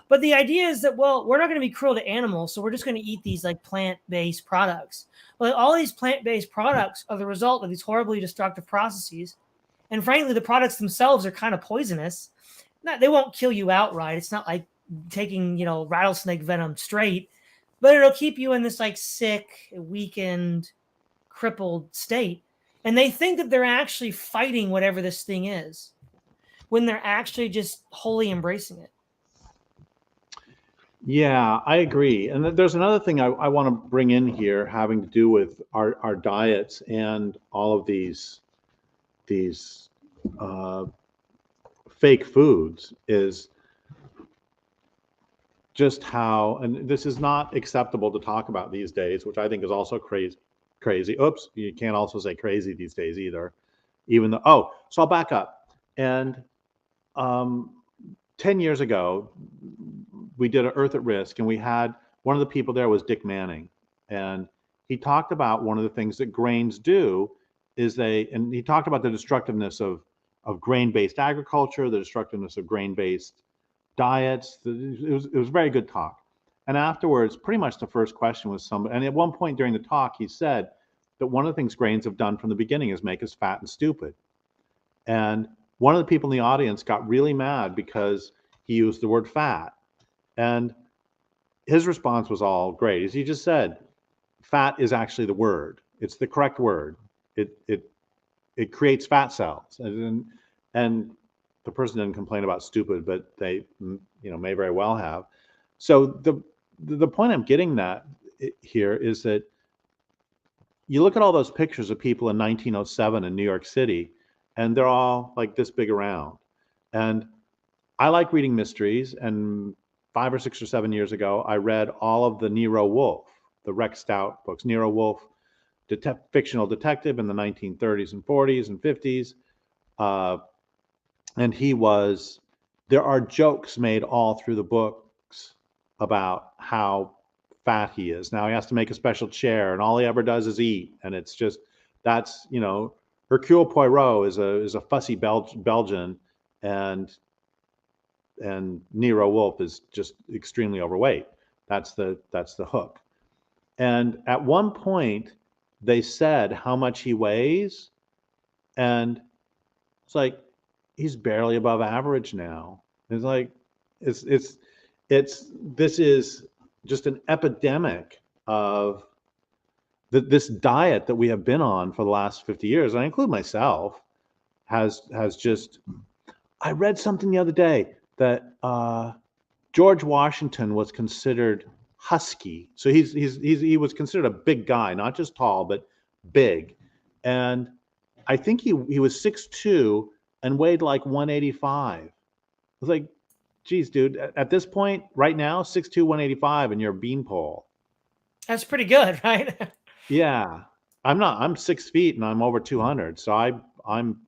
But the idea is that, well, we're not going to be cruel to animals, so we're just going to eat these like plant-based products. But all these plant-based products are the result of these horribly destructive processes. And frankly, the products themselves are kind of poisonous. They won't kill you outright. It's not like taking, rattlesnake venom straight, but it'll keep you in this like sick, weakened, crippled state. And they think that they're actually fighting whatever this thing is, when they're actually just wholly embracing it. Yeah, I agree. And there's another thing I want to bring in here, having to do with our diets and all of these fake foods, is just how, and this is not acceptable to talk about these days, which I think is also crazy. Oops, you can't also say crazy these days either, even though, so I'll back up. And 10 years ago, we did an Earth at Risk, and we had one of the people there was Dick Manning. And he talked about one of the things that grains do is and he talked about the destructiveness of grain-based agriculture, the destructiveness of grain-based diets. It was a very good talk. And afterwards, pretty much the first question was and at one point during the talk, he said that one of the things grains have done from the beginning is make us fat and stupid. And one of the people in the audience got really mad because he used the word fat. And his response was all great. As he just said, fat is actually the word. It's the correct word. It creates fat cells. And the person didn't complain about stupid, but they, may very well have. So the point I'm getting at here is that you look at all those pictures of people in 1907 in New York City, and they're all like this big around. And I like reading mysteries, and 5 or 6 or 7 years ago, I read all of the Nero Wolfe, the Rex Stout books. Nero Wolfe, fictional detective in the 1930s and 40s and 50s. And there are jokes made all through the books about how fat he is. Now he has to make a special chair, and all he ever does is eat. And it's just, that's, Hercule Poirot is a fussy Belgian, and Nero Wolfe is just extremely overweight. That's the hook. And at one point, they said how much he weighs, and it's like, he's barely above average now. It's like, this is just an epidemic of this diet that we have been on for the last 50 years. And I include myself, has just, I read something the other day that George Washington was considered husky. So he was considered a big guy, not just tall, but big. And I think he was 6'2" and weighed like 185. I was like, geez, dude, at this point, right now, 6'2", 185, and you're a beanpole. That's pretty good, right? Yeah. I'm 6 feet and I'm over 200. So I'm,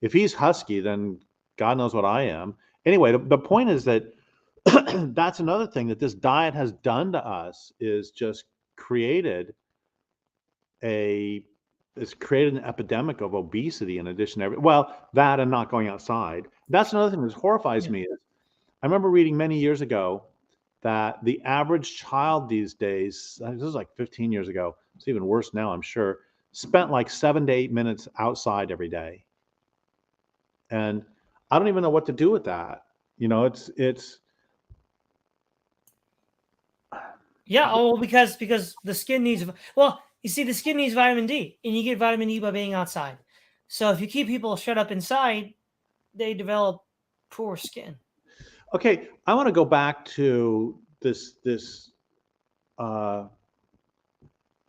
if he's husky, then God knows what I am. Anyway, the point is that that's another thing that this diet has done to us, is just created an epidemic of obesity in addition to that and not going outside. That's another thing that horrifies me. Is I remember reading many years ago, that the average child these days, this is like 15 years ago, it's even worse now, I'm sure, spent like 7 to 8 minutes outside every day. And I don't even know what to do with that. You know, it's Yeah, oh, because the skin needs, well, you see, the skin needs vitamin D, and you get vitamin D by being outside. So if you keep people shut up inside, they develop poor skin. okay. I want to go back to this uh,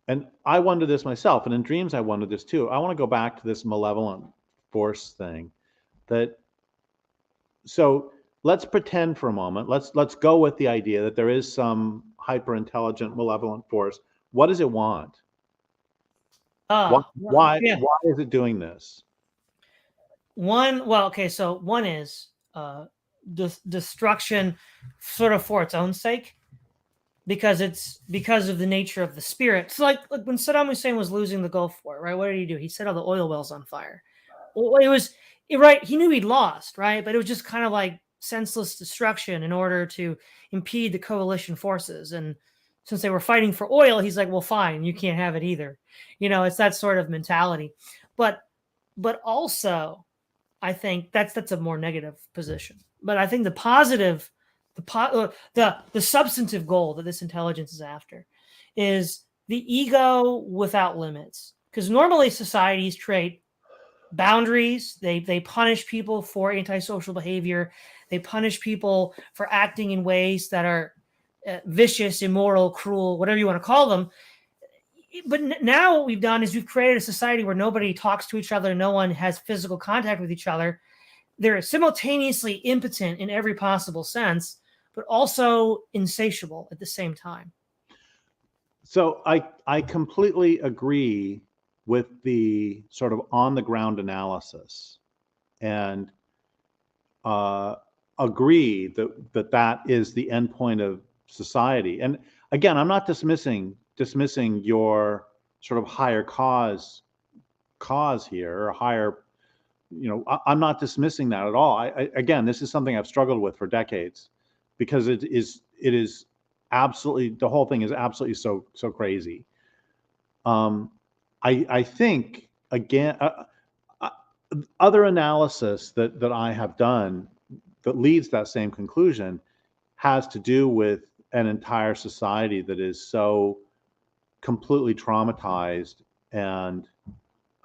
and I wonder this myself, and in dreams I wonder this too. I want to go back to this malevolent force thing. That so let's pretend for a moment. Let's go with the idea that there is some hyper intelligent malevolent force. What does it want? Why Yeah. why is it doing this? Well, okay, so one is destruction sort of for its own sake, because it's because of the nature of the spirit. So like when Saddam Hussein was losing the Gulf War, right? What did he do? He set all the oil wells on fire. Well, right. He knew he'd lost, right? But it was just kind of like senseless destruction in order to impede the coalition forces. And since they were fighting for oil, he's like, well, fine, you can't have it either. It's that sort of mentality. But also, I think that's a more negative position. But I think the positive, the substantive goal that this intelligence is after is the ego without limits. Because normally societies create boundaries. They punish people for antisocial behavior. They punish people for acting in ways that are vicious, immoral, cruel, whatever you want to call them. But now what we've done is we've created a society where nobody talks to each other. No one has physical contact with each other. They're simultaneously impotent in every possible sense, but also insatiable at the same time. So I completely agree with the sort of on the ground analysis, and agree that is the end point of society. And again, I'm not dismissing your sort of higher cause here, or higher, I'm not dismissing that at all. Again, this is something I've struggled with for decades, because it is absolutely, the whole thing is absolutely so crazy. I think again, other analysis that I have done that leads that same conclusion has to do with an entire society that is so completely traumatized, and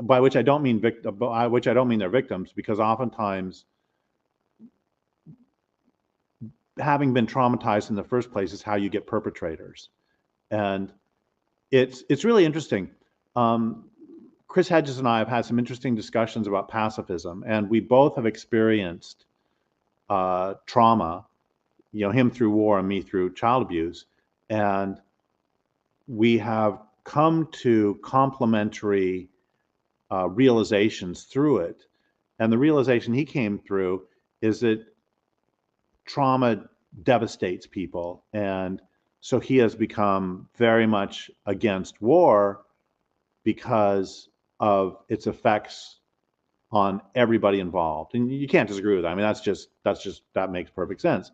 by which I don't mean they're victims, because oftentimes having been traumatized in the first place is how you get perpetrators. And it's really interesting. Chris Hedges and I have had some interesting discussions about pacifism, and we both have experienced trauma, him through war and me through child abuse. And we have come to complementary realizations through it. And the realization he came through is that trauma devastates people. And so he has become very much against war because of its effects on everybody involved. And you can't disagree with that. I mean, that makes perfect sense.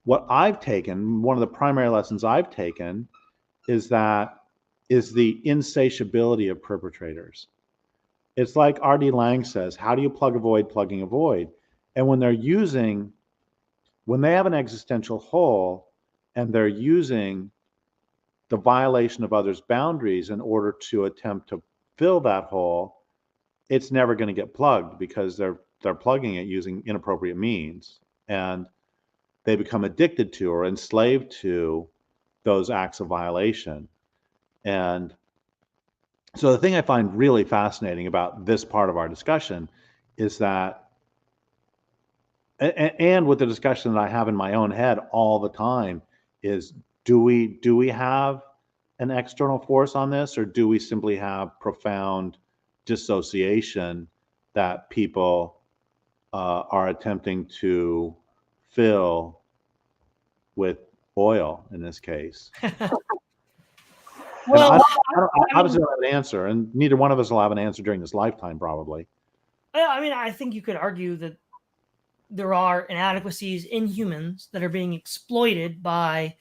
What I've taken, one of the primary lessons I've taken, is the insatiability of perpetrators. It's like R.D. Laing says, how do you plug a void plugging a void? And when they have an existential hole and they're using the violation of others' boundaries in order to attempt to fill that hole, it's never going to get plugged, because they're plugging it using inappropriate means, and they become addicted to or enslaved to those acts of violation. And so the thing I find really fascinating about this part of our discussion is that, and with the discussion that I have in my own head all the time, is do we have an external force on this, or do we simply have profound dissociation that people are attempting to fill with oil in this case? Well, and I obviously don't have an answer, and neither one of us will have an answer during this lifetime, probably. I mean, I think you could argue that there are inadequacies in humans that are being exploited by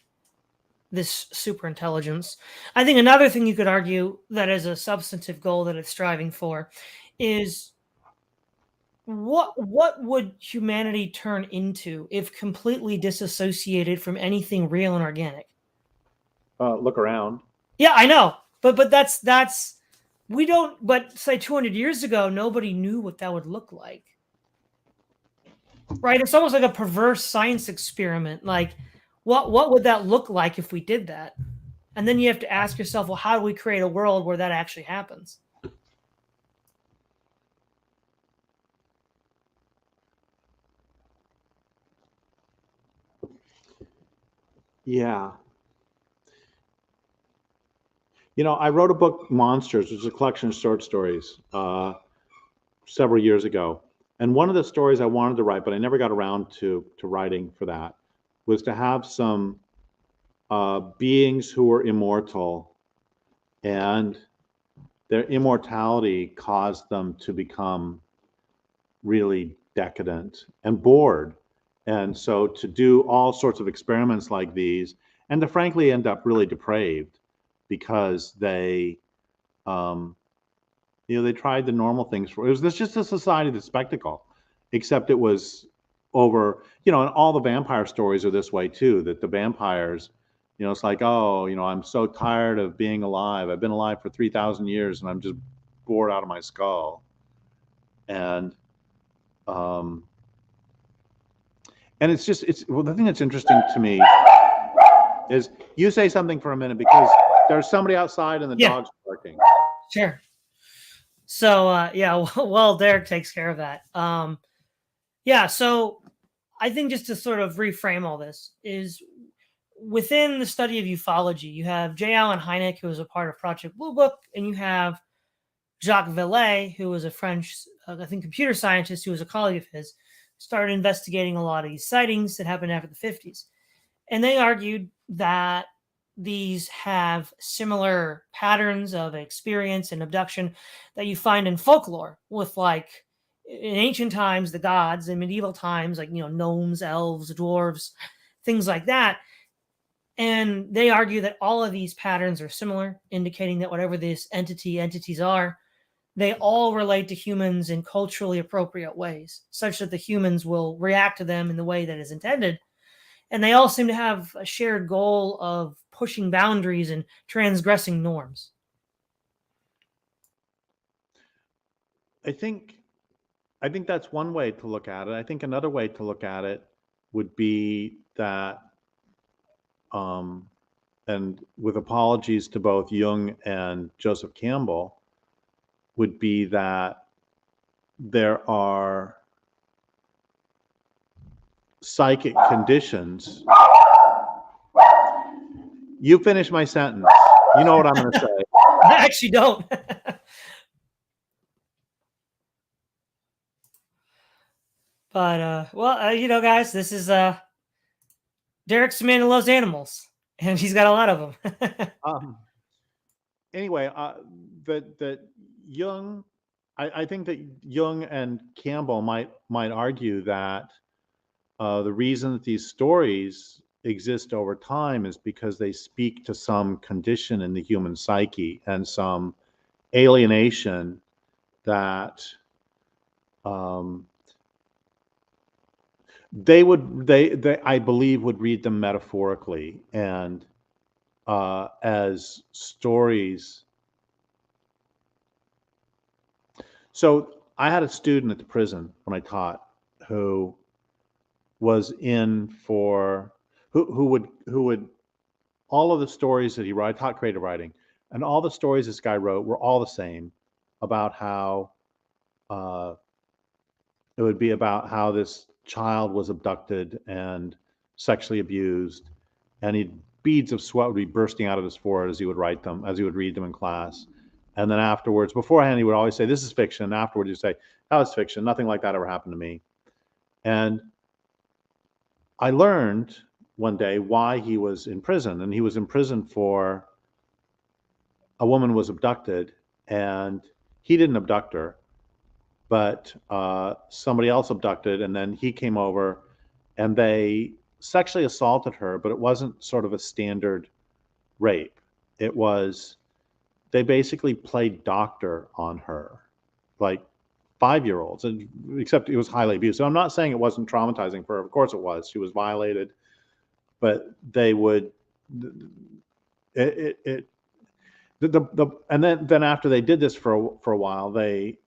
this super intelligence. I think another thing you could argue that is a substantive goal that it's striving for is what would humanity turn into if completely disassociated from anything real and organic? Look around. Yeah, I know, but that's we don't. But say 200 years ago, nobody knew what that would look like, right? It's almost like a perverse science experiment. Like, what would that look like if we did that? And then you have to ask yourself, well, how do we create a world where that actually happens? Yeah. You know, I wrote a book, Monsters, which is a collection of short stories, several years ago. And one of the stories I wanted to write, but I never got around to writing for that, was to have some beings who were immortal, and their immortality caused them to become really decadent and bored. And so to do all sorts of experiments like these, and to frankly end up really depraved because they, they tried the normal things for it was just a society of spectacle, except it was over, and all the vampire stories are this way too, that the vampires, it's like, oh, I'm so tired of being alive. I've been alive for 3,000 years and I'm just bored out of my skull. And, um, and well, the thing that's interesting to me is you say something for a minute because there's somebody outside and the dog's barking. Sure. So yeah, well, Derrick takes care of that. Yeah, so I think just to sort of reframe all this is within the study of ufology, you have J. Allen Hynek, who was a part of Project Blue Book, and you have Jacques Vallée, who was a French, I think, computer scientist who was a colleague of his, started investigating a lot of these sightings that happened after the 50s. And they argued that these have similar patterns of experience and abduction that you find in folklore with, like, in ancient times, the gods, in medieval times, like, gnomes, elves, dwarves, things like that. And they argue that all of these patterns are similar, indicating that whatever these entities are, they all relate to humans in culturally appropriate ways, such that the humans will react to them in the way that is intended. And they all seem to have a shared goal of pushing boundaries and transgressing norms. I think that's one way to look at it. I think another way to look at it would be that, and with apologies to both Jung and Joseph Campbell, would be that there are psychic conditions. You finish my sentence. You know what I'm going to say. I actually don't. But, well, guys, this is Derrick's the man who loves animals, and he's got a lot of them. Anyway, that Jung, I think that Jung and Campbell might argue that the reason that these stories exist over time is because they speak to some condition in the human psyche and some alienation that they I believe would read them metaphorically and as stories. So I had a student at the prison when I taught who was in for who would all of the stories that he wrote. I taught creative writing, and all the stories this guy wrote were all the same about how it would be about how this child was abducted and sexually abused, and beads of sweat would be bursting out of his forehead as he would write them, as he would read them in class. And then afterwards, beforehand, he would always say, "This is fiction." And afterwards, he'd say, "That was fiction. Nothing like that ever happened to me." And I learned one day why he was in prison. And he was in prison for a woman was abducted, and he didn't abduct her, but somebody else abducted, and then he came over and they sexually assaulted her, but it wasn't sort of a standard rape. It was, they basically played doctor on her, like 5-year-olds, and except it was highly abusive. I'm not saying it wasn't traumatizing for her. Of course it was. She was violated, but they would, it the and then after they did this for a while, they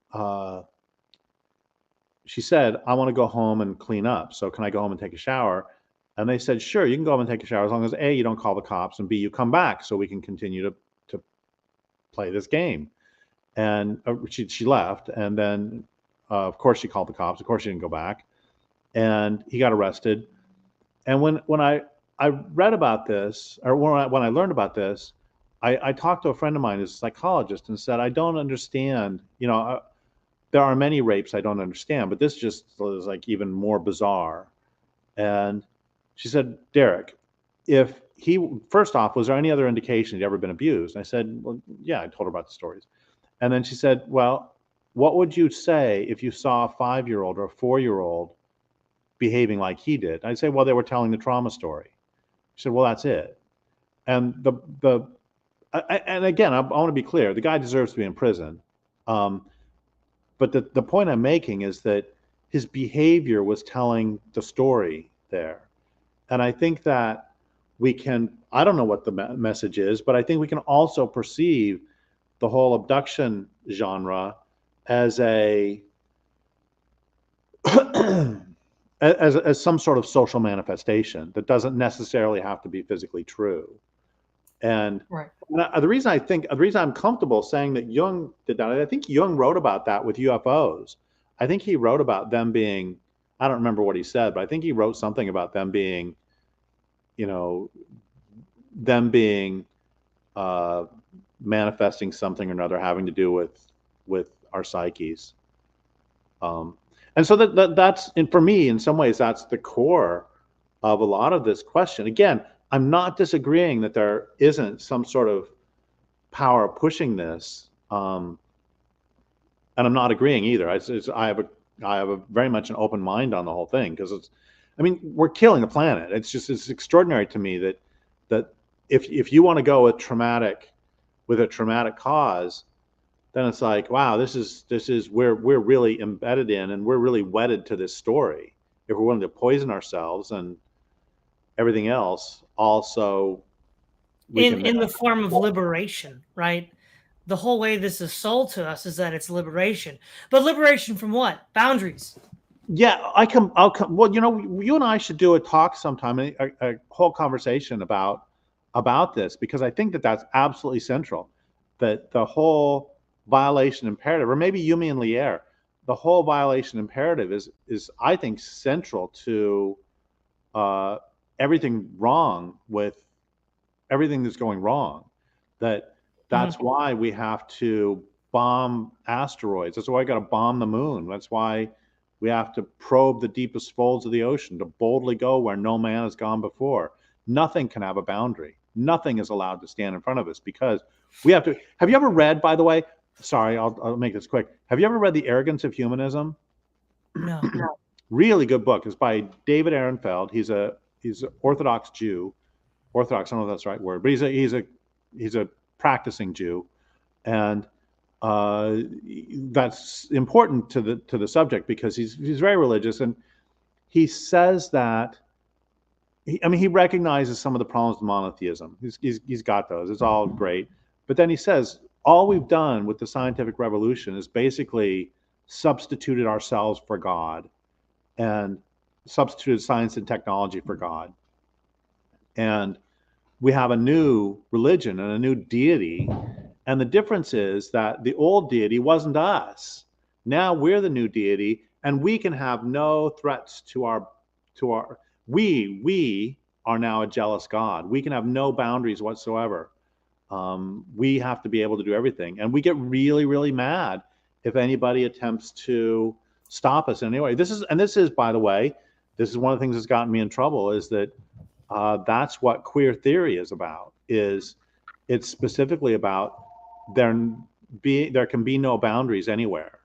she said, I want to go home and clean up. So can I go home and take a shower? And they said, sure, you can go home and take a shower as long as A, you don't call the cops, and B, you come back so we can continue to play this game. And she left. And then, of course, she called the cops. Of course, she didn't go back. And he got arrested. And when I read about this, or when I learned about this, I talked to a friend of mine who's a psychologist and said, I don't understand, there are many rapes I don't understand, but this just is like even more bizarre. And she said, Derrick, if he, first off, was there any other indication he'd ever been abused? And I said, well, yeah, I told her about the stories. And then she said, well, what would you say if you saw a 5-year-old or a 4-year-old behaving like he did? I'd say, well, they were telling the trauma story. She said, well, that's it. And and again, I want to be clear, the guy deserves to be in prison. But the point I'm making is that his behavior was telling the story there. And I think that we can, I don't know what the message is, but I think we can also perceive the whole abduction genre as a, as some sort of social manifestation that doesn't necessarily have to be physically true. And Right. the reason I'm comfortable saying that Jung did that, I think Jung wrote about that with UFOs. I think he wrote about them being, I don't remember what he said, but I think he wrote something about them being, manifesting something or another having to do with our psyches. And so that's, and for me, in some ways, that's the core of a lot of this question. Again, I'm not disagreeing that there isn't some sort of power pushing this, and I'm not agreeing either. I have a very much an open mind on the whole thing, because we're killing the planet. It's extraordinary to me that if you want to go with a traumatic cause, then it's like, wow, this is we're really embedded in, and we're really wedded to this story. If we're willing to poison ourselves and everything else, also In the form of liberation, right? The whole way this is sold to us is that it's liberation. But liberation from what? Boundaries. Yeah, I'll come. Well, you and I should do a talk sometime, a whole conversation about this, because I think that that's absolutely central. That the whole violation imperative, or maybe you, me, and Lier, the whole violation imperative is I think central to everything wrong with everything that's going wrong. That's why we have to bomb asteroids. That's why we got to bomb the moon. That's why we have to probe the deepest folds of the ocean, to boldly go where no man has gone before. Nothing can have a boundary. Nothing is allowed to stand in front of us, because we have to. Have you ever read, by the way? Sorry, I'll make this quick. Have you ever read The Arrogance of Humanism? No. Really good book. It's by David Ehrenfeld. He's an Orthodox Jew. Orthodox, I don't know if that's the right word, but he's a practicing Jew, and that's important to the subject, because he's very religious, and he says that he recognizes some of the problems with monotheism. He's got those. It's all great, but then he says all we've done with the scientific revolution is basically substituted ourselves for God, and substituted science and technology for God. And we have a new religion and a new deity. And the difference is that the old deity wasn't us. Now we're the new deity, and we can have no threats to our, we are now a jealous God. We can have no boundaries whatsoever. We have to be able to do everything. And we get really, really mad if anybody attempts to stop us in any way. This is, by the way, this is one of the things that's gotten me in trouble, is that that's what queer theory is about. It's specifically about there can be no boundaries anywhere.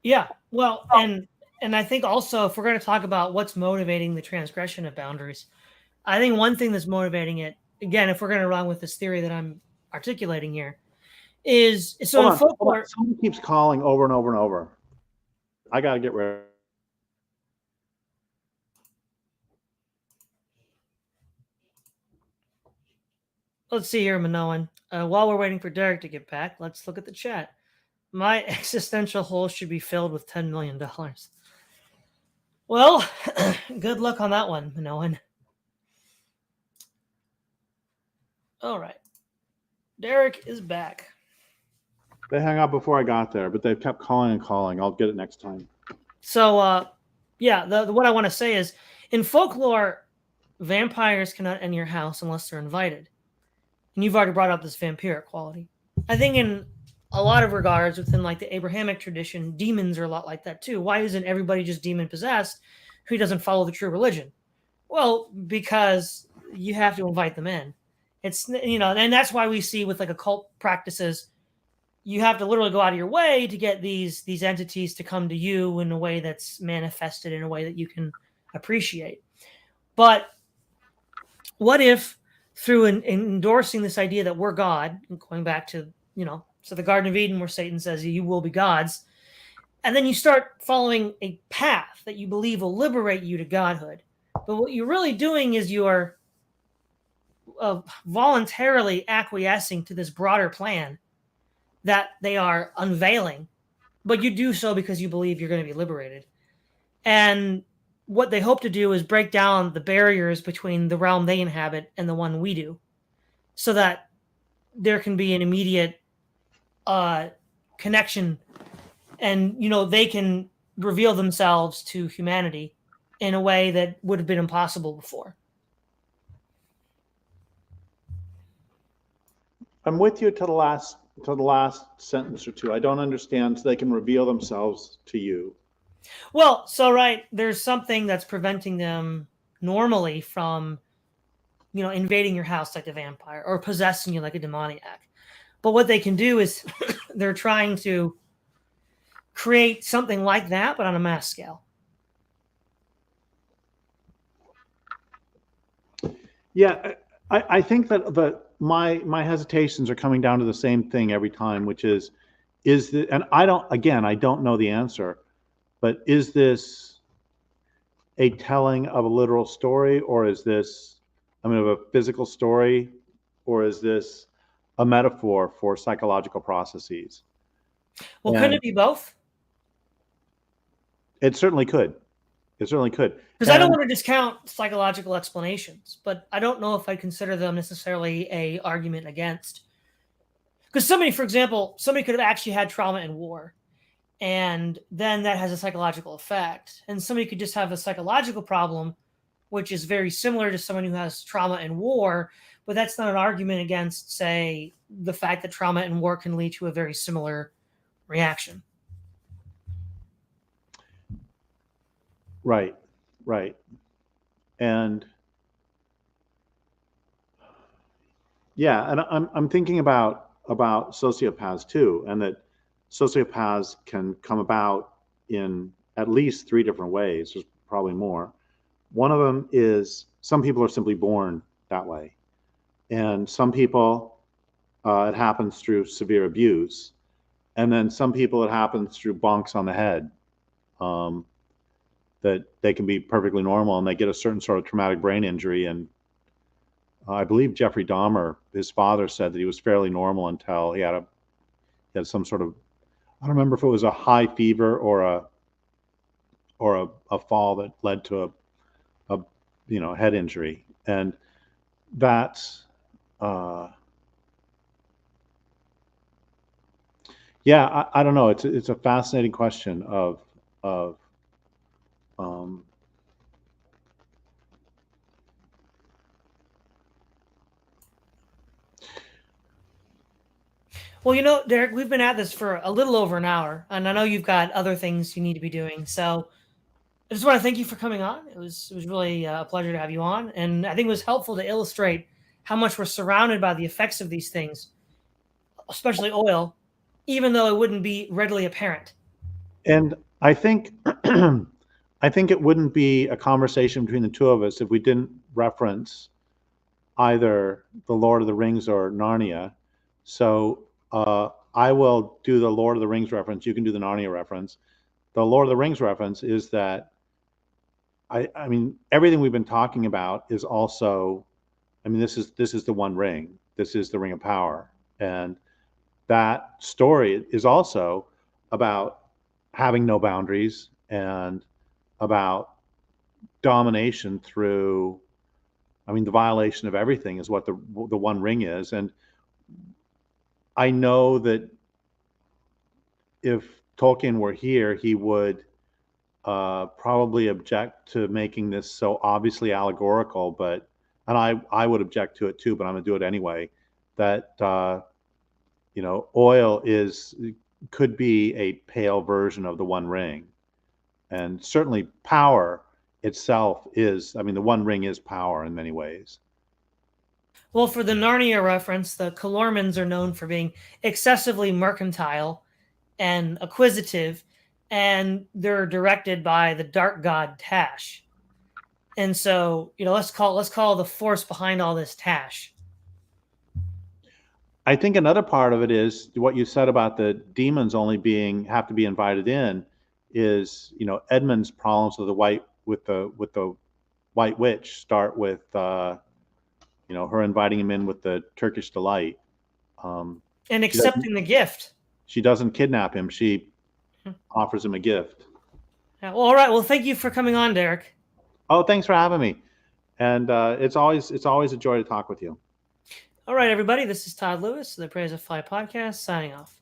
Yeah. Well, and I think also, if we're going to talk about what's motivating the transgression of boundaries, I think one thing that's motivating it, again, if we're going to run with this theory that I'm articulating here, is so Hold in on, hold on. folklore. Someone keeps calling over and over and over. I got to get rid of it. Let's see here, Minoan. While we're waiting for Derrick to get back, let's look at the chat. My existential hole should be filled with $10 million. Well, good luck on that one, Minoan. All right. Derrick is back. They hung up before I got there, but they've kept calling and calling. I'll get it next time. So, yeah, what I want to say is, in folklore, vampires cannot enter your house unless they're invited. And you've already brought up this vampiric quality. I think in a lot of regards, within like the Abrahamic tradition, demons are a lot like that too. Why isn't everybody just demon possessed who doesn't follow the true religion? Well, because you have to invite them in. It's, and that's why we see with like occult practices, you have to literally go out of your way to get these entities to come to you in a way that's manifested in a way that you can appreciate. But what if through endorsing this idea that we're God, and going back to, so the Garden of Eden where Satan says you will be gods, and then you start following a path that you believe will liberate you to godhood. But what you're really doing is you're voluntarily acquiescing to this broader plan that they are unveiling, but you do so because you believe you're going to be liberated. And what they hope to do is break down the barriers between the realm they inhabit and the one we do, so that there can be an immediate connection, and they can reveal themselves to humanity in a way that would have been impossible before. I'm with you to the last sentence or two. I don't understand. So they can reveal themselves to you. Well, so right, there's something that's preventing them normally from, invading your house like a vampire or possessing you like a demoniac. But what they can do is they're trying to create something like that, but on a mass scale. Yeah, I think that my hesitations are coming down to the same thing every time, which is the, and I don't know the answer, but is this a telling of a literal story, or is this, of a physical story, or is this a metaphor for psychological processes? Well, couldn't it be both? It certainly could. It certainly could. Because I don't want to discount psychological explanations, but I don't know if I consider them necessarily a argument against. Because somebody, for example, could have actually had trauma in war, and then that has a psychological effect. And somebody could just have a psychological problem, which is very similar to someone who has trauma in war, but that's not an argument against, say, the fact that trauma in war can lead to a very similar reaction. Right. And yeah, and I'm thinking about sociopaths too, and that sociopaths can come about in at least 3 different ways. There's probably more. One of them is some people are simply born that way, and some people it happens through severe abuse, and then some people it happens through bonks on the head. That they can be perfectly normal and they get a certain sort of traumatic brain injury. And I believe Jeffrey Dahmer, his father, said that he was fairly normal until he had some sort of, I don't remember if it was a high fever or a fall that led to a head injury. And that's yeah, I don't know. It's a fascinating question of well, Derrick, we've been at this for a little over an hour, and I know you've got other things you need to be doing. So I just want to thank you for coming on. It was really a pleasure to have you on, and I think it was helpful to illustrate how much we're surrounded by the effects of these things, especially oil, even though it wouldn't be readily apparent. And I think it wouldn't be a conversation between the two of us if we didn't reference either the Lord of the Rings or Narnia. So I will do the Lord of the Rings reference. You can do the Narnia reference. The Lord of the Rings reference is that I mean everything we've been talking about is also, I mean this is the One Ring. This is the Ring of Power, and that story is also about having no boundaries and about domination through, I mean, the violation of everything is what the One Ring is. And I know that if Tolkien were here, he would probably object to making this so obviously allegorical, but and I would object to it too, but I'm gonna do it anyway. That oil could be a pale version of the One Ring, and certainly power itself is. I mean, the One Ring is power in many ways. Well, for the Narnia reference, the Calormans are known for being excessively mercantile and acquisitive, and they're directed by the dark god Tash. And so, let's call the force behind all this Tash. I think another part of it is what you said about the demons only have to be invited in. Is Edmund's problems with the White Witch start with her inviting him in with the Turkish delight. And She doesn't. accepting the gift. She doesn't kidnap him. She offers him a gift. Yeah, well, all right. Well, thank you for coming on, Derrick. Oh, thanks for having me. And it's always a joy to talk with you. All right, everybody. This is Todd Lewis, the Praise of Fly podcast, signing off.